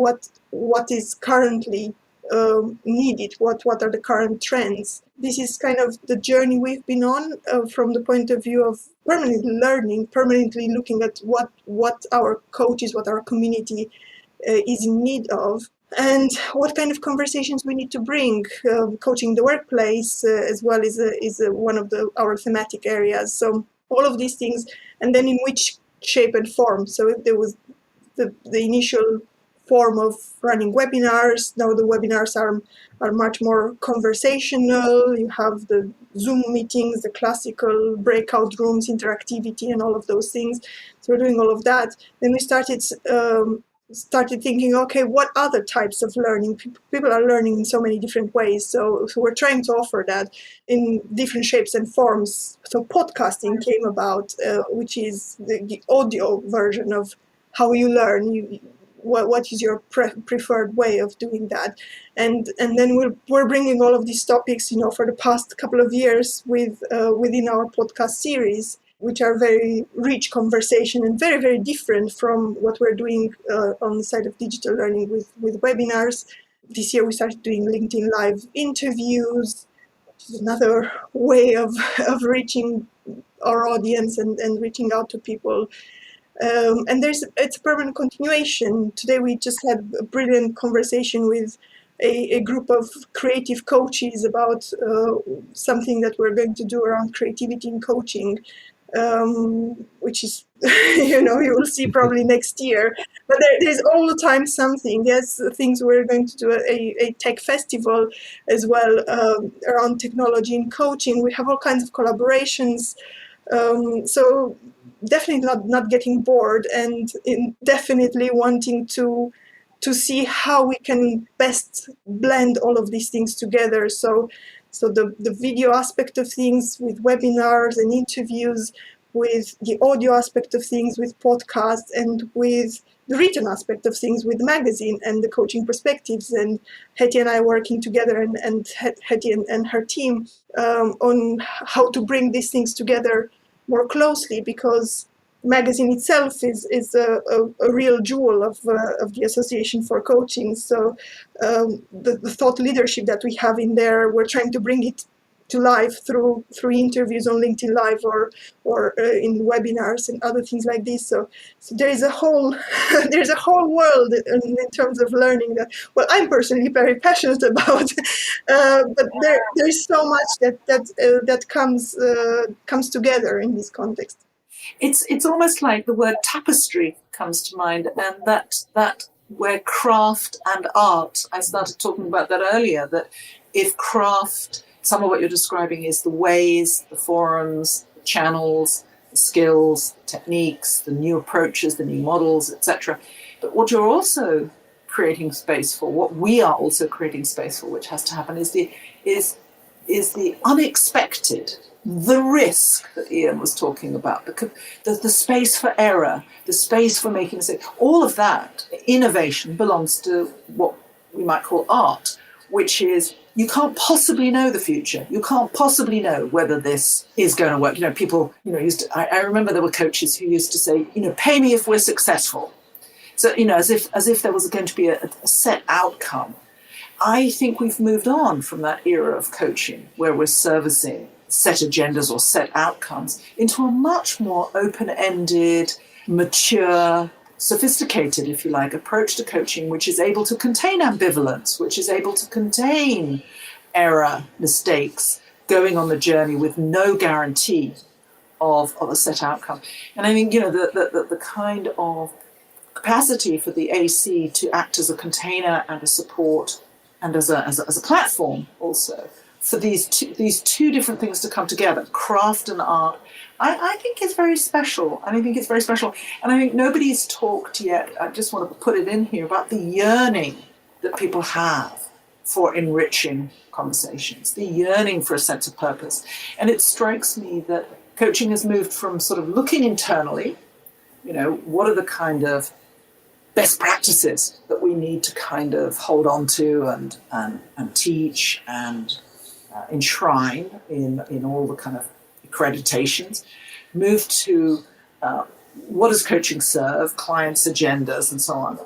what is currently needed, what are the current trends. This is kind of the journey we've been on from the point of view of permanently learning, permanently looking at what our coaches, what our community is in need of, and what kind of conversations we need to bring. Coaching the workplace as well is one of our thematic areas. So all of these things, and then in which shape and form. So if there was the initial form of running webinars. Now the webinars are much more conversational. You have the Zoom meetings, the classical breakout rooms, interactivity, and all of those things. So we're doing all of that. Then we started thinking, okay, what other types of learning? People are learning in so many different ways. So we're trying to offer that in different shapes and forms. So podcasting came about, which is the audio version of how you learn. What is your preferred way of doing that? And then we're bringing all of these topics, for the past couple of years within our podcast series, which are very rich conversation and very, very different from what we're doing on the side of digital learning with webinars. This year we started doing LinkedIn Live interviews, which is another way of reaching our audience and reaching out to people. And it's a permanent continuation. Today we just had a brilliant conversation with a group of creative coaches about something that we're going to do around creativity in coaching, which is, you will see probably next year. But there's all the time something. There's things we're going to do a tech festival as well around technology in coaching. We have all kinds of collaborations. So definitely not getting bored, and definitely wanting to see how we can best blend all of these things together. So the video aspect of things with webinars and interviews, with the audio aspect of things with podcasts, and with the written aspect of things with the magazine and the coaching perspectives, and Hetty and I working together, and Hetty and her team on how to bring these things together more closely, because magazine itself is a real jewel of the Association for Coaching. So the thought leadership that we have in there, we're trying to bring it to life through interviews on LinkedIn Live or in webinars and other things like this. So there is a whole world in terms of learning that, well, I'm personally very passionate about. But there is so much that comes together in this context. It's almost like the word tapestry comes to mind, and that where craft and art, I started talking about that earlier, that if craft, some of what you're describing is the ways, the forums, the channels, the skills, techniques, the new approaches, the new models, etc. But what you're also creating space for, what we are also creating space for, which has to happen, is the unexpected, the risk that Ian was talking about, the space for error, the space for making mistakes. All of that innovation belongs to what we might call art, which is, you can't possibly know the future. You can't possibly know whether this is going to work. People, I remember there were coaches who used to say, pay me if we're successful. So, as if there was going to be a set outcome. I think we've moved on from that era of coaching where we're servicing set agendas or set outcomes into a much more open-ended, mature, sophisticated, if you like, approach to coaching, which is able to contain ambivalence, which is able to contain error, mistakes, going on the journey with no guarantee of a set outcome. And I think, the kind of capacity for the AC to act as a container and a support and as a platform also for these two different things to come together, craft and art, I think is very special. And I think it's very special. And I think nobody's talked yet, I just want to put it in here, about the yearning that people have for enriching conversations, the yearning for a sense of purpose. And it strikes me that coaching has moved from sort of looking internally, what are the kind of best practices that we need to kind of hold on to and teach and enshrine in all the kind of accreditations, move to what does coaching serve, clients' agendas and so on,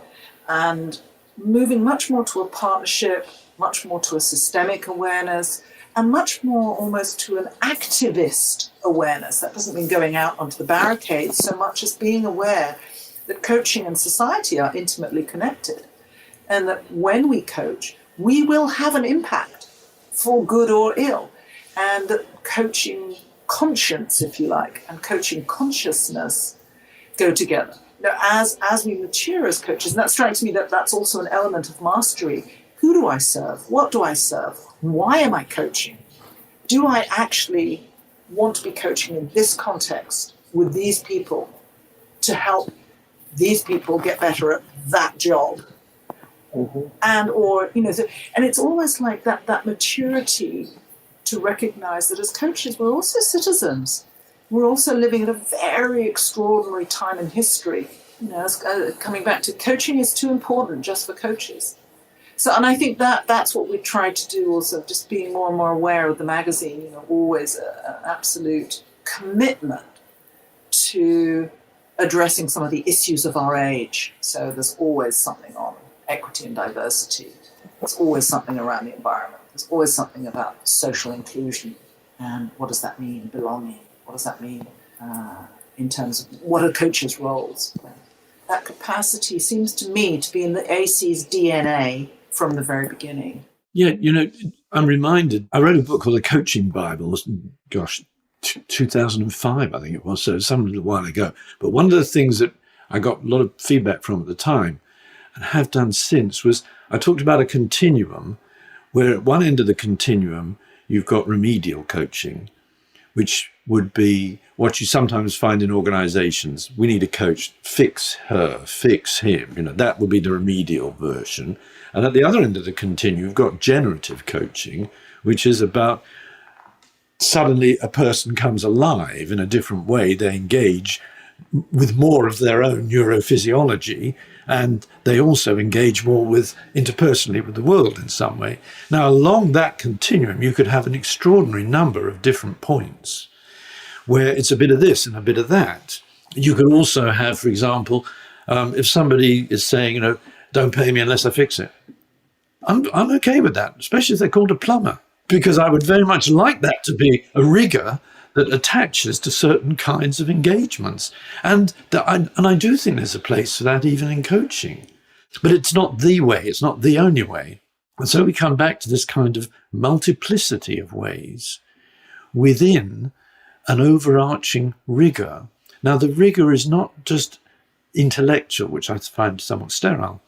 and moving much more to a partnership, much more to a systemic awareness, and much more almost to an activist awareness. That doesn't mean going out onto the barricades so much as being aware that coaching and society are intimately connected, and that when we coach, we will have an impact for good or ill, and that coaching conscience, if you like, and coaching consciousness go together. As we mature as coaches, and that strikes me that that's also an element of mastery. Who do I serve? What do I serve? Why am I coaching? Do I actually want to be coaching in this context with these people to help these people get better at that job? Mm-hmm. And it's almost like that maturity to recognize that as coaches, we're also citizens. We're also living at a very extraordinary time in history. Coming back to coaching is too important just for coaches. So, and I think that's what we try to do also, just being more and more aware of the magazine, always an absolute commitment to addressing some of the issues of our age. So there's always something on equity and diversity. There's always something around the environment. There's always something about social inclusion. And what does that mean? Belonging. What does that mean in terms of what are coaches' roles? That capacity seems to me to be in the AC's DNA from the very beginning. Yeah, I'm reminded, I wrote a book called The Coaching Bible, 2005, I think it was, so some little while ago. But one of the things that I got a lot of feedback from at the time, and have done since, was I talked about a continuum where at one end of the continuum, you've got remedial coaching, which would be what you sometimes find in organizations. We need a coach, fix her, fix him. That would be the remedial version. And at the other end of the continuum, you've got generative coaching, which is about suddenly a person comes alive in a different way. They engage with more of their own neurophysiology, and they also engage more interpersonally with the world in some way. Now, along that continuum, you could have an extraordinary number of different points where it's a bit of this and a bit of that. You could also have, for example, if somebody is saying, don't pay me unless I fix it. I'm okay with that, especially if they're called a plumber, because I would very much like that to be a rigor that attaches to certain kinds of engagements. And I do think there's a place for that even in coaching. But it's not the way, it's not the only way. And so we come back to this kind of multiplicity of ways within an overarching rigor. Now, the rigor is not just intellectual, which I find somewhat sterile.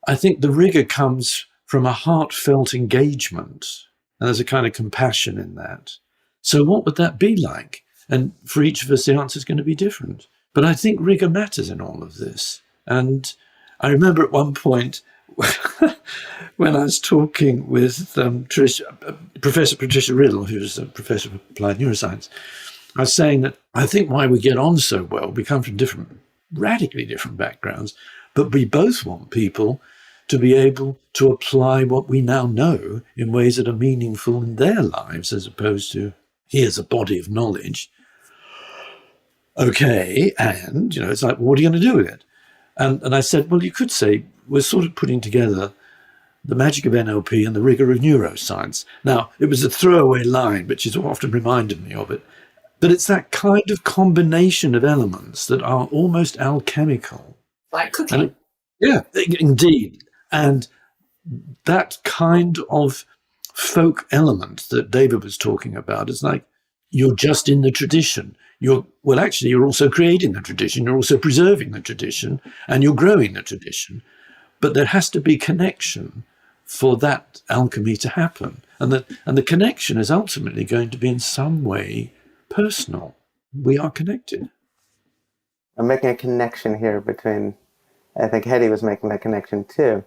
I think the rigor comes from a heartfelt engagement, and there's a kind of compassion in that. So what would that be like? And for each of us, the answer is going to be different. But I think rigor matters in all of this. And I remember at one point when I was talking with Professor Patricia Riddle, who's a professor of applied neuroscience, I was saying that I think why we get on so well, we come from radically different backgrounds, but we both want people to be able to apply what we now know in ways that are meaningful in their lives, as opposed to, here's a body of knowledge. Okay, and, it's like, what are you going to do with it? And I said, well, you could say we're sort of putting together the magic of NLP and the rigor of neuroscience. Now, it was a throwaway line, which has often reminded me of it, but it's that kind of combination of elements that are almost alchemical. Like cooking. Yeah, indeed. And that kind of folk element that David was talking about is like, you're just in the tradition. You're also creating the tradition. You're also preserving the tradition, and you're growing the tradition. But there has to be connection for that alchemy to happen. And the connection is ultimately going to be in some way personal. We are connected. I'm making a connection here between, I think Hetty was making that connection too,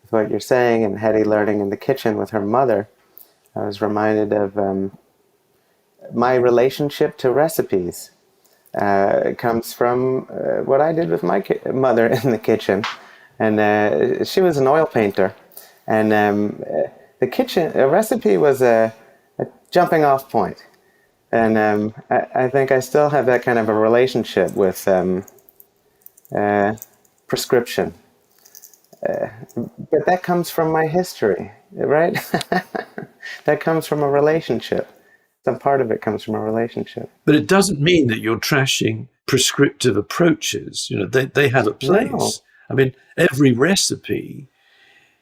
with what you're saying, and Hetty learning in the kitchen with her mother. I was reminded of my relationship to recipes. It comes from what I did with my mother in the kitchen. And she was an oil painter. And the kitchen, a recipe was a jumping off point. And I think I still have that kind of a relationship with prescription. But that comes from my history, right? That comes from a relationship. Some part of it comes from a relationship. But it doesn't mean that you're trashing prescriptive approaches. They have a place. No. I mean, every recipe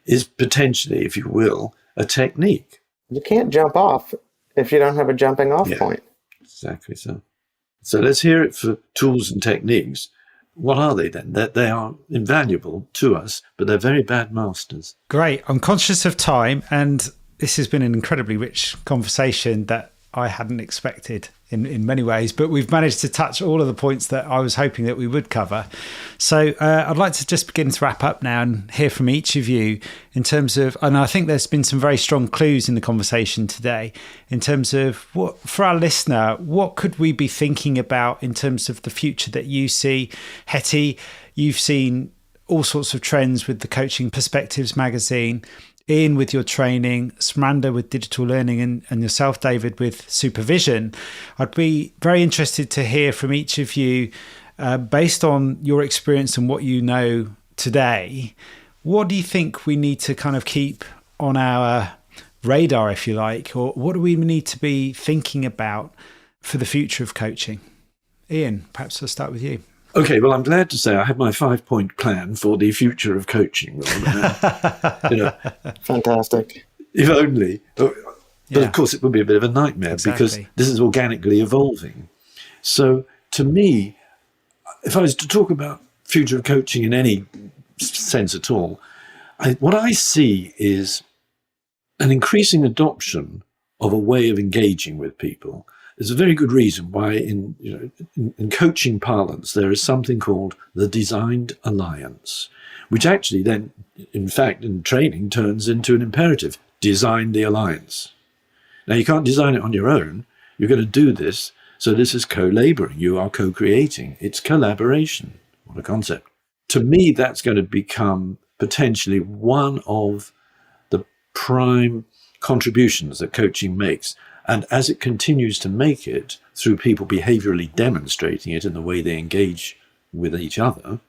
is potentially, if you will, a technique. You can't jump off if you don't have a jumping off point. Exactly so. So let's hear it for tools and techniques. What are they then? They are invaluable to us, but they're very bad masters. Great. I'm conscious of time, and this has been an incredibly rich conversation that I hadn't expected in many ways, but we've managed to touch all of the points that I was hoping that we would cover. So I'd like to just begin to wrap up now and hear from each of you in terms of, and I think there's been some very strong clues in the conversation today in terms of what, for our listener, what could we be thinking about in terms of the future that you see? Hetty, you've seen all sorts of trends with the Coaching Perspectives magazine. Ian with your training, Smaranda with digital learning, and yourself, David, with supervision. I'd be very interested to hear from each of you, based on your experience and what you know today, what do you think we need to kind of keep on our radar, if you like, or what do we need to be thinking about for the future of coaching? Ian, perhaps I'll start with you. Okay, well, I'm glad to say I have my 5-point plan for the future of coaching. Fantastic. If only. But of course, it would be a bit of a nightmare because this is organically evolving. So to me, if I was to talk about future of coaching in any sense at all, what I see is an increasing adoption of a way of engaging with people. There's a very good reason why in coaching parlance, there is something called the designed alliance, which actually then, in fact, in training turns into an imperative, design the alliance. Now, you can't design it on your own. You're going to do this. So this is co-laboring. You are co-creating. It's collaboration. What a concept. To me, that's going to become potentially one of the prime contributions that coaching makes. And as it continues to make it through people behaviorally demonstrating it in the way they engage with each other,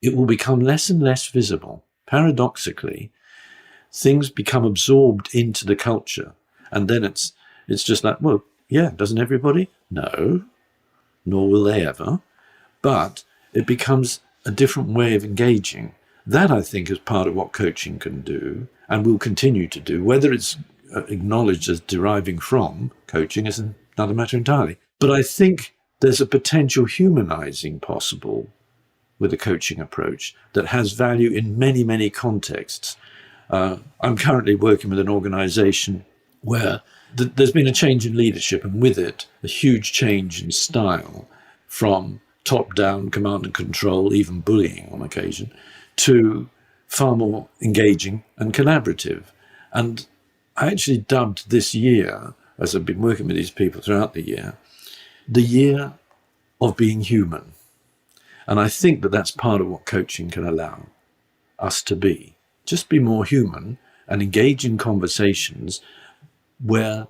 it will become less and less visible. Paradoxically, things become absorbed into the culture. And then it's just like, well, yeah, doesn't everybody? No, nor will they ever. But it becomes a different way of engaging. That, I think, is part of what coaching can do and will continue to do, whether it's acknowledged as deriving from coaching is another matter entirely. But I think there's a potential humanizing possible with a coaching approach that has value in many, many contexts. I'm currently working with an organization where there's been a change in leadership, and with it, a huge change in style from top-down command and control, even bullying on occasion, to far more engaging and collaborative. And I actually dubbed this year, as I've been working with these people throughout the year of being human. And I think that that's part of what coaching can allow us to be. Just be more human and engage in conversations where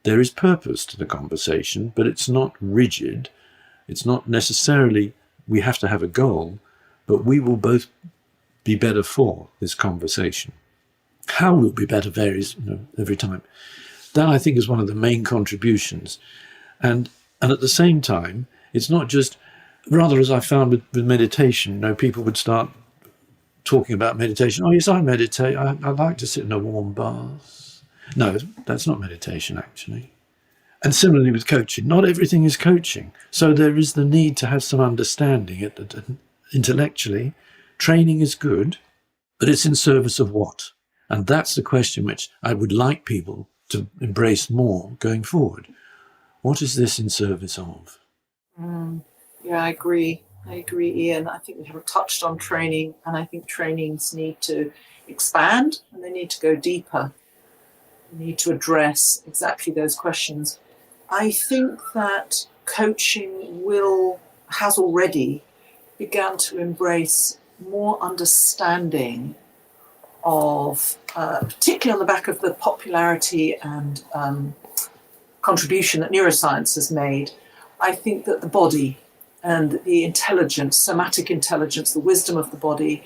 there is purpose to the conversation, but it's not rigid. It's not necessarily we have to have a goal, but we will both be better for this conversation. How we'll be better varies, every time. That, I think, is one of the main contributions. And at the same time, it's not just, rather as I found with meditation, people would start talking about meditation. Oh, yes, I meditate. I like to sit in a warm bath. No, that's not meditation, actually. And similarly with coaching, not everything is coaching. So there is the need to have some understanding intellectually. Training is good, but it's in service of what? And that's the question which I would like people to embrace more going forward. What is this in service of? Yeah, I agree, Ian. I think we haven't touched on training, and I think trainings need to expand and they need to go deeper. They need to address exactly those questions. I think that coaching has already begun to embrace more understanding of, particularly on the back of the popularity and contribution that neuroscience has made. I think that the body and the intelligence, somatic intelligence, the wisdom of the body,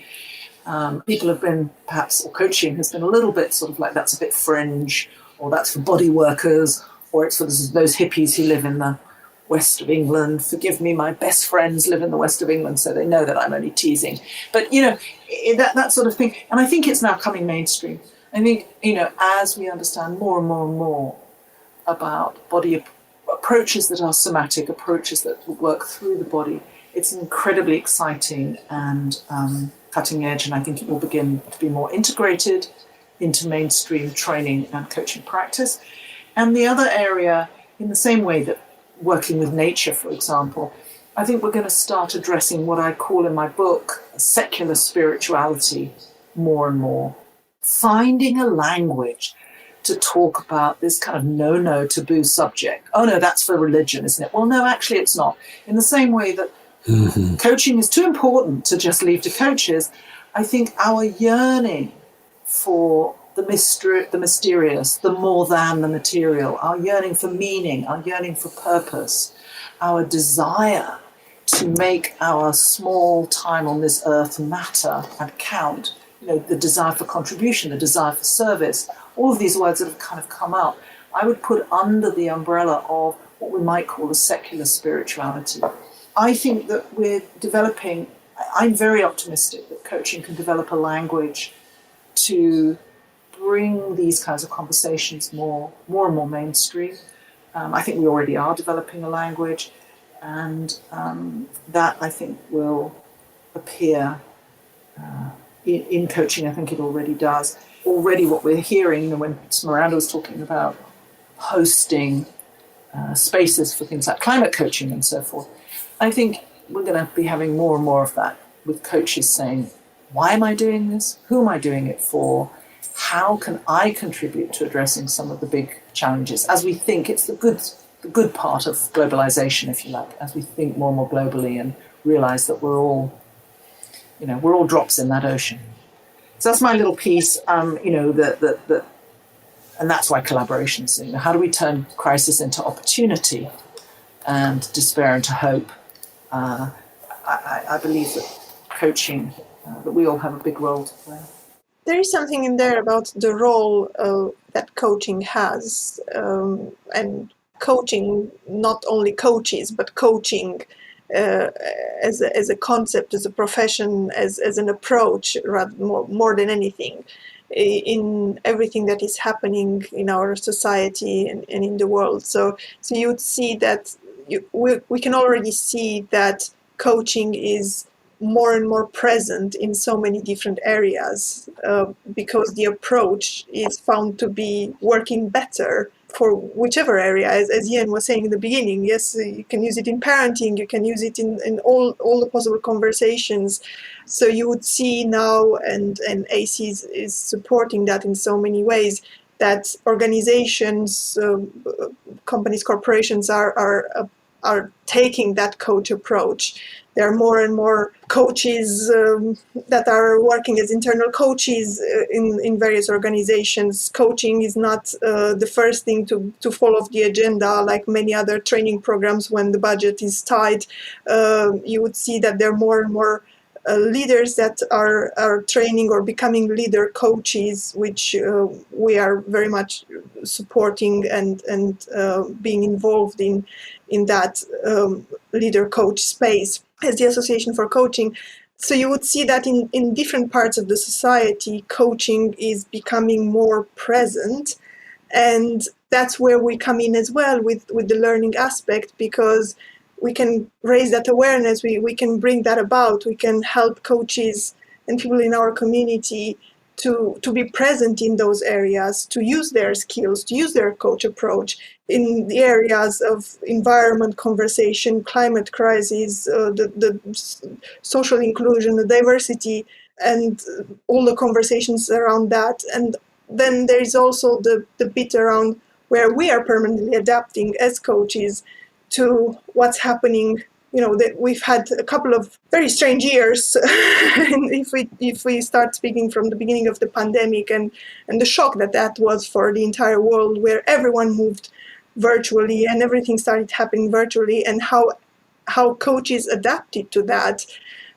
people have been perhaps, or coaching has been a little bit sort of like, that's a bit fringe, or that's for body workers, or it's for those hippies who live in the west of England. Forgive me, my best friends live in the west of England, so they know that I'm only teasing. But, that sort of thing. And I think it's now coming mainstream. I think, as we understand more and more and more about body approaches that are somatic, approaches that work through the body, it's incredibly exciting and cutting edge. And I think it will begin to be more integrated into mainstream training and coaching practice. And the other area, in the same way that working with nature, for example, I think we're going to start addressing what I call in my book secular spirituality more and more. Finding a language to talk about this kind of no taboo subject. Oh no, that's for religion, isn't it? Well, no, actually it's not. In the same way that coaching is too important to just leave to coaches, I think our yearning for the mysterious, the more than the material, our yearning for meaning, our yearning for purpose, our desire to make our small time on this earth matter and count, the desire for contribution, the desire for service, all of these words that have kind of come up, I would put under the umbrella of what we might call a secular spirituality. I think that I'm very optimistic that coaching can develop a language to bring these kinds of conversations more and more mainstream. I think we already are developing a language, and that I think will appear in coaching. I think it already does. Already what we're hearing, when Smaranda was talking about hosting spaces for things like climate coaching and so forth, I think we're going to be having more and more of that, with coaches saying, why am I doing this? Who am I doing it for? How can I contribute to addressing some of the big challenges? As we think, it's the good part of globalization, if you like, as we think more and more globally and realize that we're all drops in that ocean. So that's my little piece, and that's why collaborations, how do we turn crisis into opportunity and despair into hope? I believe that coaching, that we all have a big role to play. There is something in there about the role that coaching has, and coaching, not only coaches, but coaching as a concept, as a profession, as an approach, rather more than anything, in everything that is happening in our society and in the world. So you would see that we can already see that coaching is more and more present in so many different areas, because the approach is found to be working better for whichever area, as Ian was saying in the beginning. Yes, you can use it in parenting, you can use it in all the possible conversations. So you would see now, and AC is supporting that in so many ways, that organizations, companies, corporations are taking that coach approach. There are more and more coaches that are working as internal coaches in various organizations. Coaching is not the first thing to fall off the agenda, like many other training programs when the budget is tight. You would see that there are more and more leaders that are training or becoming leader coaches, which we are very much supporting and being involved in that leader coach space as the Association for Coaching. So you would see that in different parts of the society, coaching is becoming more present. And that's where we come in as well with the learning aspect, because we can raise that awareness, we can bring that about, we can help coaches and people in our community to be present in those areas, to use their skills, to use their coach approach in the areas of environment, conversation, climate crisis, the social inclusion, the diversity, and all the conversations around that. And then there is also the bit around where we are permanently adapting as coaches to what's happening. You know, that we've had a couple of very strange years. And if we start speaking from the beginning of the pandemic and the shock that was for the entire world, where everyone moved virtually and everything started happening virtually, and how coaches adapted to that,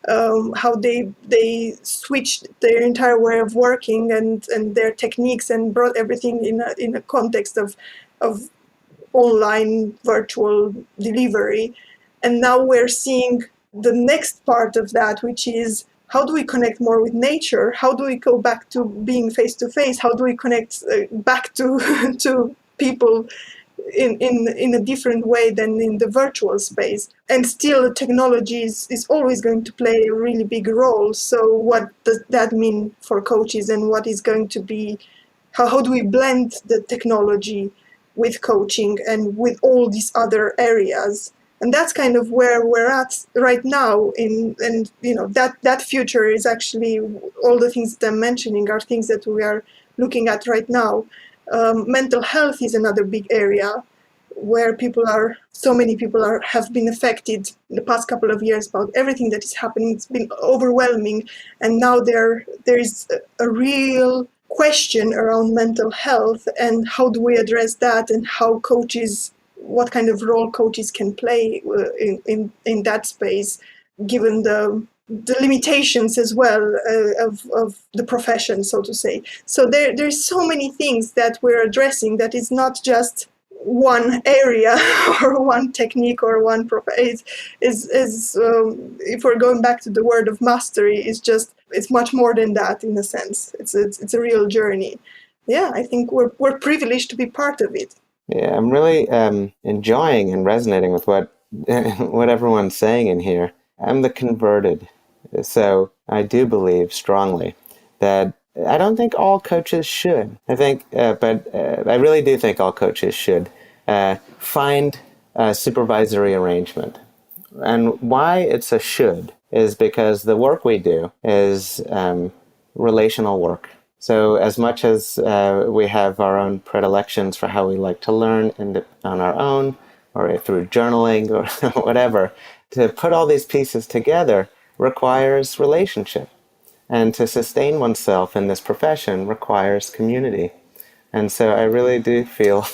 how they switched their entire way of working and their techniques and brought everything in a context of online virtual delivery. And now we're seeing the next part of that, which is how do we connect more with nature? How do we go back to being face to face? How do we connect back to people in a different way than in the virtual space? And still, technology is always going to play a really big role. So what does that mean for coaches, and what is going to be, how do we blend the technology with coaching and with all these other areas? And that's kind of where we're at right now. And you know, that future is actually, all the things that I'm mentioning are things that we are looking at right now. Mental health is another big area where so many people have been affected in the past couple of years about everything that is happening. It's been overwhelming. And now there is a real question around mental health, and how do we address that, and how coaches, what kind of role coaches can play in that space, given the limitations as well of the profession, so to say. So there's so many things that we're addressing that is not just one area or one technique or one is if we're going back to the word of mastery, it's much more than that in a sense. It's a real journey. Yeah, I think we're privileged to be part of it. Yeah, I'm really enjoying and resonating with what everyone's saying in here. I'm the converted, so I do believe strongly that I don't think all coaches should. I think, but I really do think all coaches should find a supervisory arrangement. And why it's a should is because the work we do is relational work. So as much as we have our own predilections for how we like to learn on our own or through journaling or whatever, to put all these pieces together requires relationship. And to sustain oneself in this profession requires community. And so I really do feel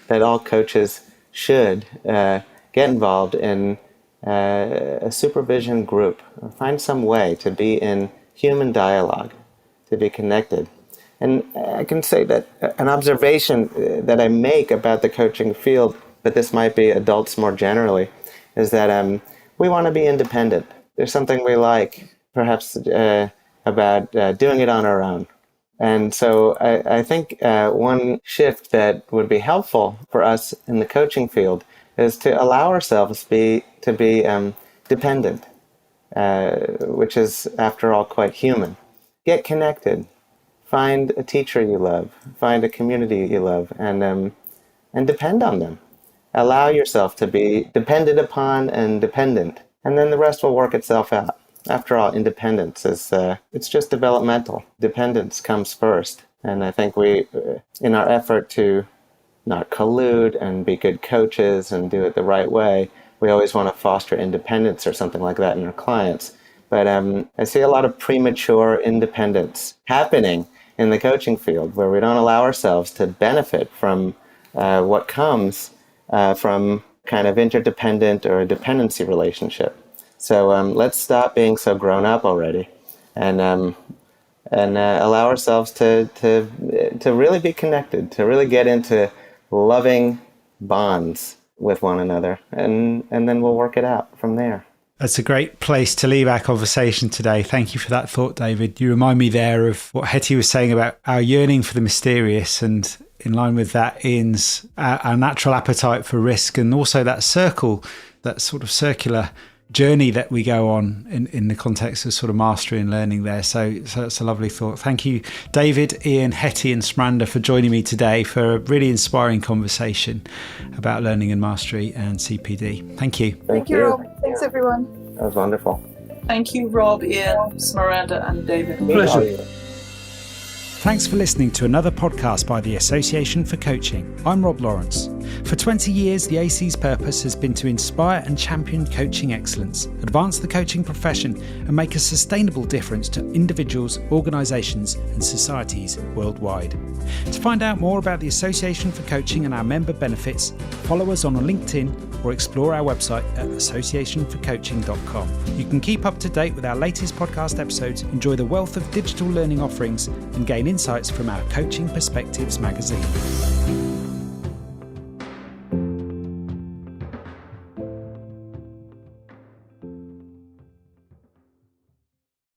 that all coaches should get involved in a supervision group, or find some way to be in human dialogue, to be connected. And I can say that an observation that I make about the coaching field, but this might be adults more generally, is that we want to be independent. There's something we like, perhaps about doing it on our own. And so I think one shift that would be helpful for us in the coaching field is to allow ourselves to be dependent, which is, after all, quite human. Get connected. Find a teacher you love. Find a community you love. And and depend on them. Allow yourself to be dependent upon and dependent, and then the rest will work itself out. After all, independence is it's just developmental. Dependence comes first. And I think we, in our effort to not collude and be good coaches and do it the right way, we always want to foster independence or something like that in our clients. But I see a lot of premature independence happening in the coaching field where we don't allow ourselves to benefit from what comes from kind of interdependent or a dependency relationship. So let's stop being so grown up already and allow ourselves to really be connected, to really get into loving bonds with one another, and then we'll work it out from there. That's a great place to leave our conversation today. Thank you for that thought, David. You remind me there of what Hetty was saying about our yearning for the mysterious, and in line with that, Ian's our natural appetite for risk, and also that circle, that sort of circular journey that we go on in the context of sort of mastery and learning there. So that's a lovely thought. Thank you, David, Ian, Hetty and Smaranda for joining me today for a really inspiring conversation about learning and mastery and CPD. Thank you. Thank you, Rob. Thanks, everyone. That was wonderful. Thank you, Rob, Ian, Smaranda and David. Pleasure. Thanks for listening to another podcast by the Association for Coaching. I'm Rob Lawrence. For 20 years, the AC's purpose has been to inspire and champion coaching excellence, advance the coaching profession, and make a sustainable difference to individuals, organisations, and societies worldwide. To find out more about the Association for Coaching and our member benefits, follow us on LinkedIn or explore our website at associationforcoaching.com. You can keep up to date with our latest podcast episodes, enjoy the wealth of digital learning offerings, and gain insights from our Coaching Perspectives magazine.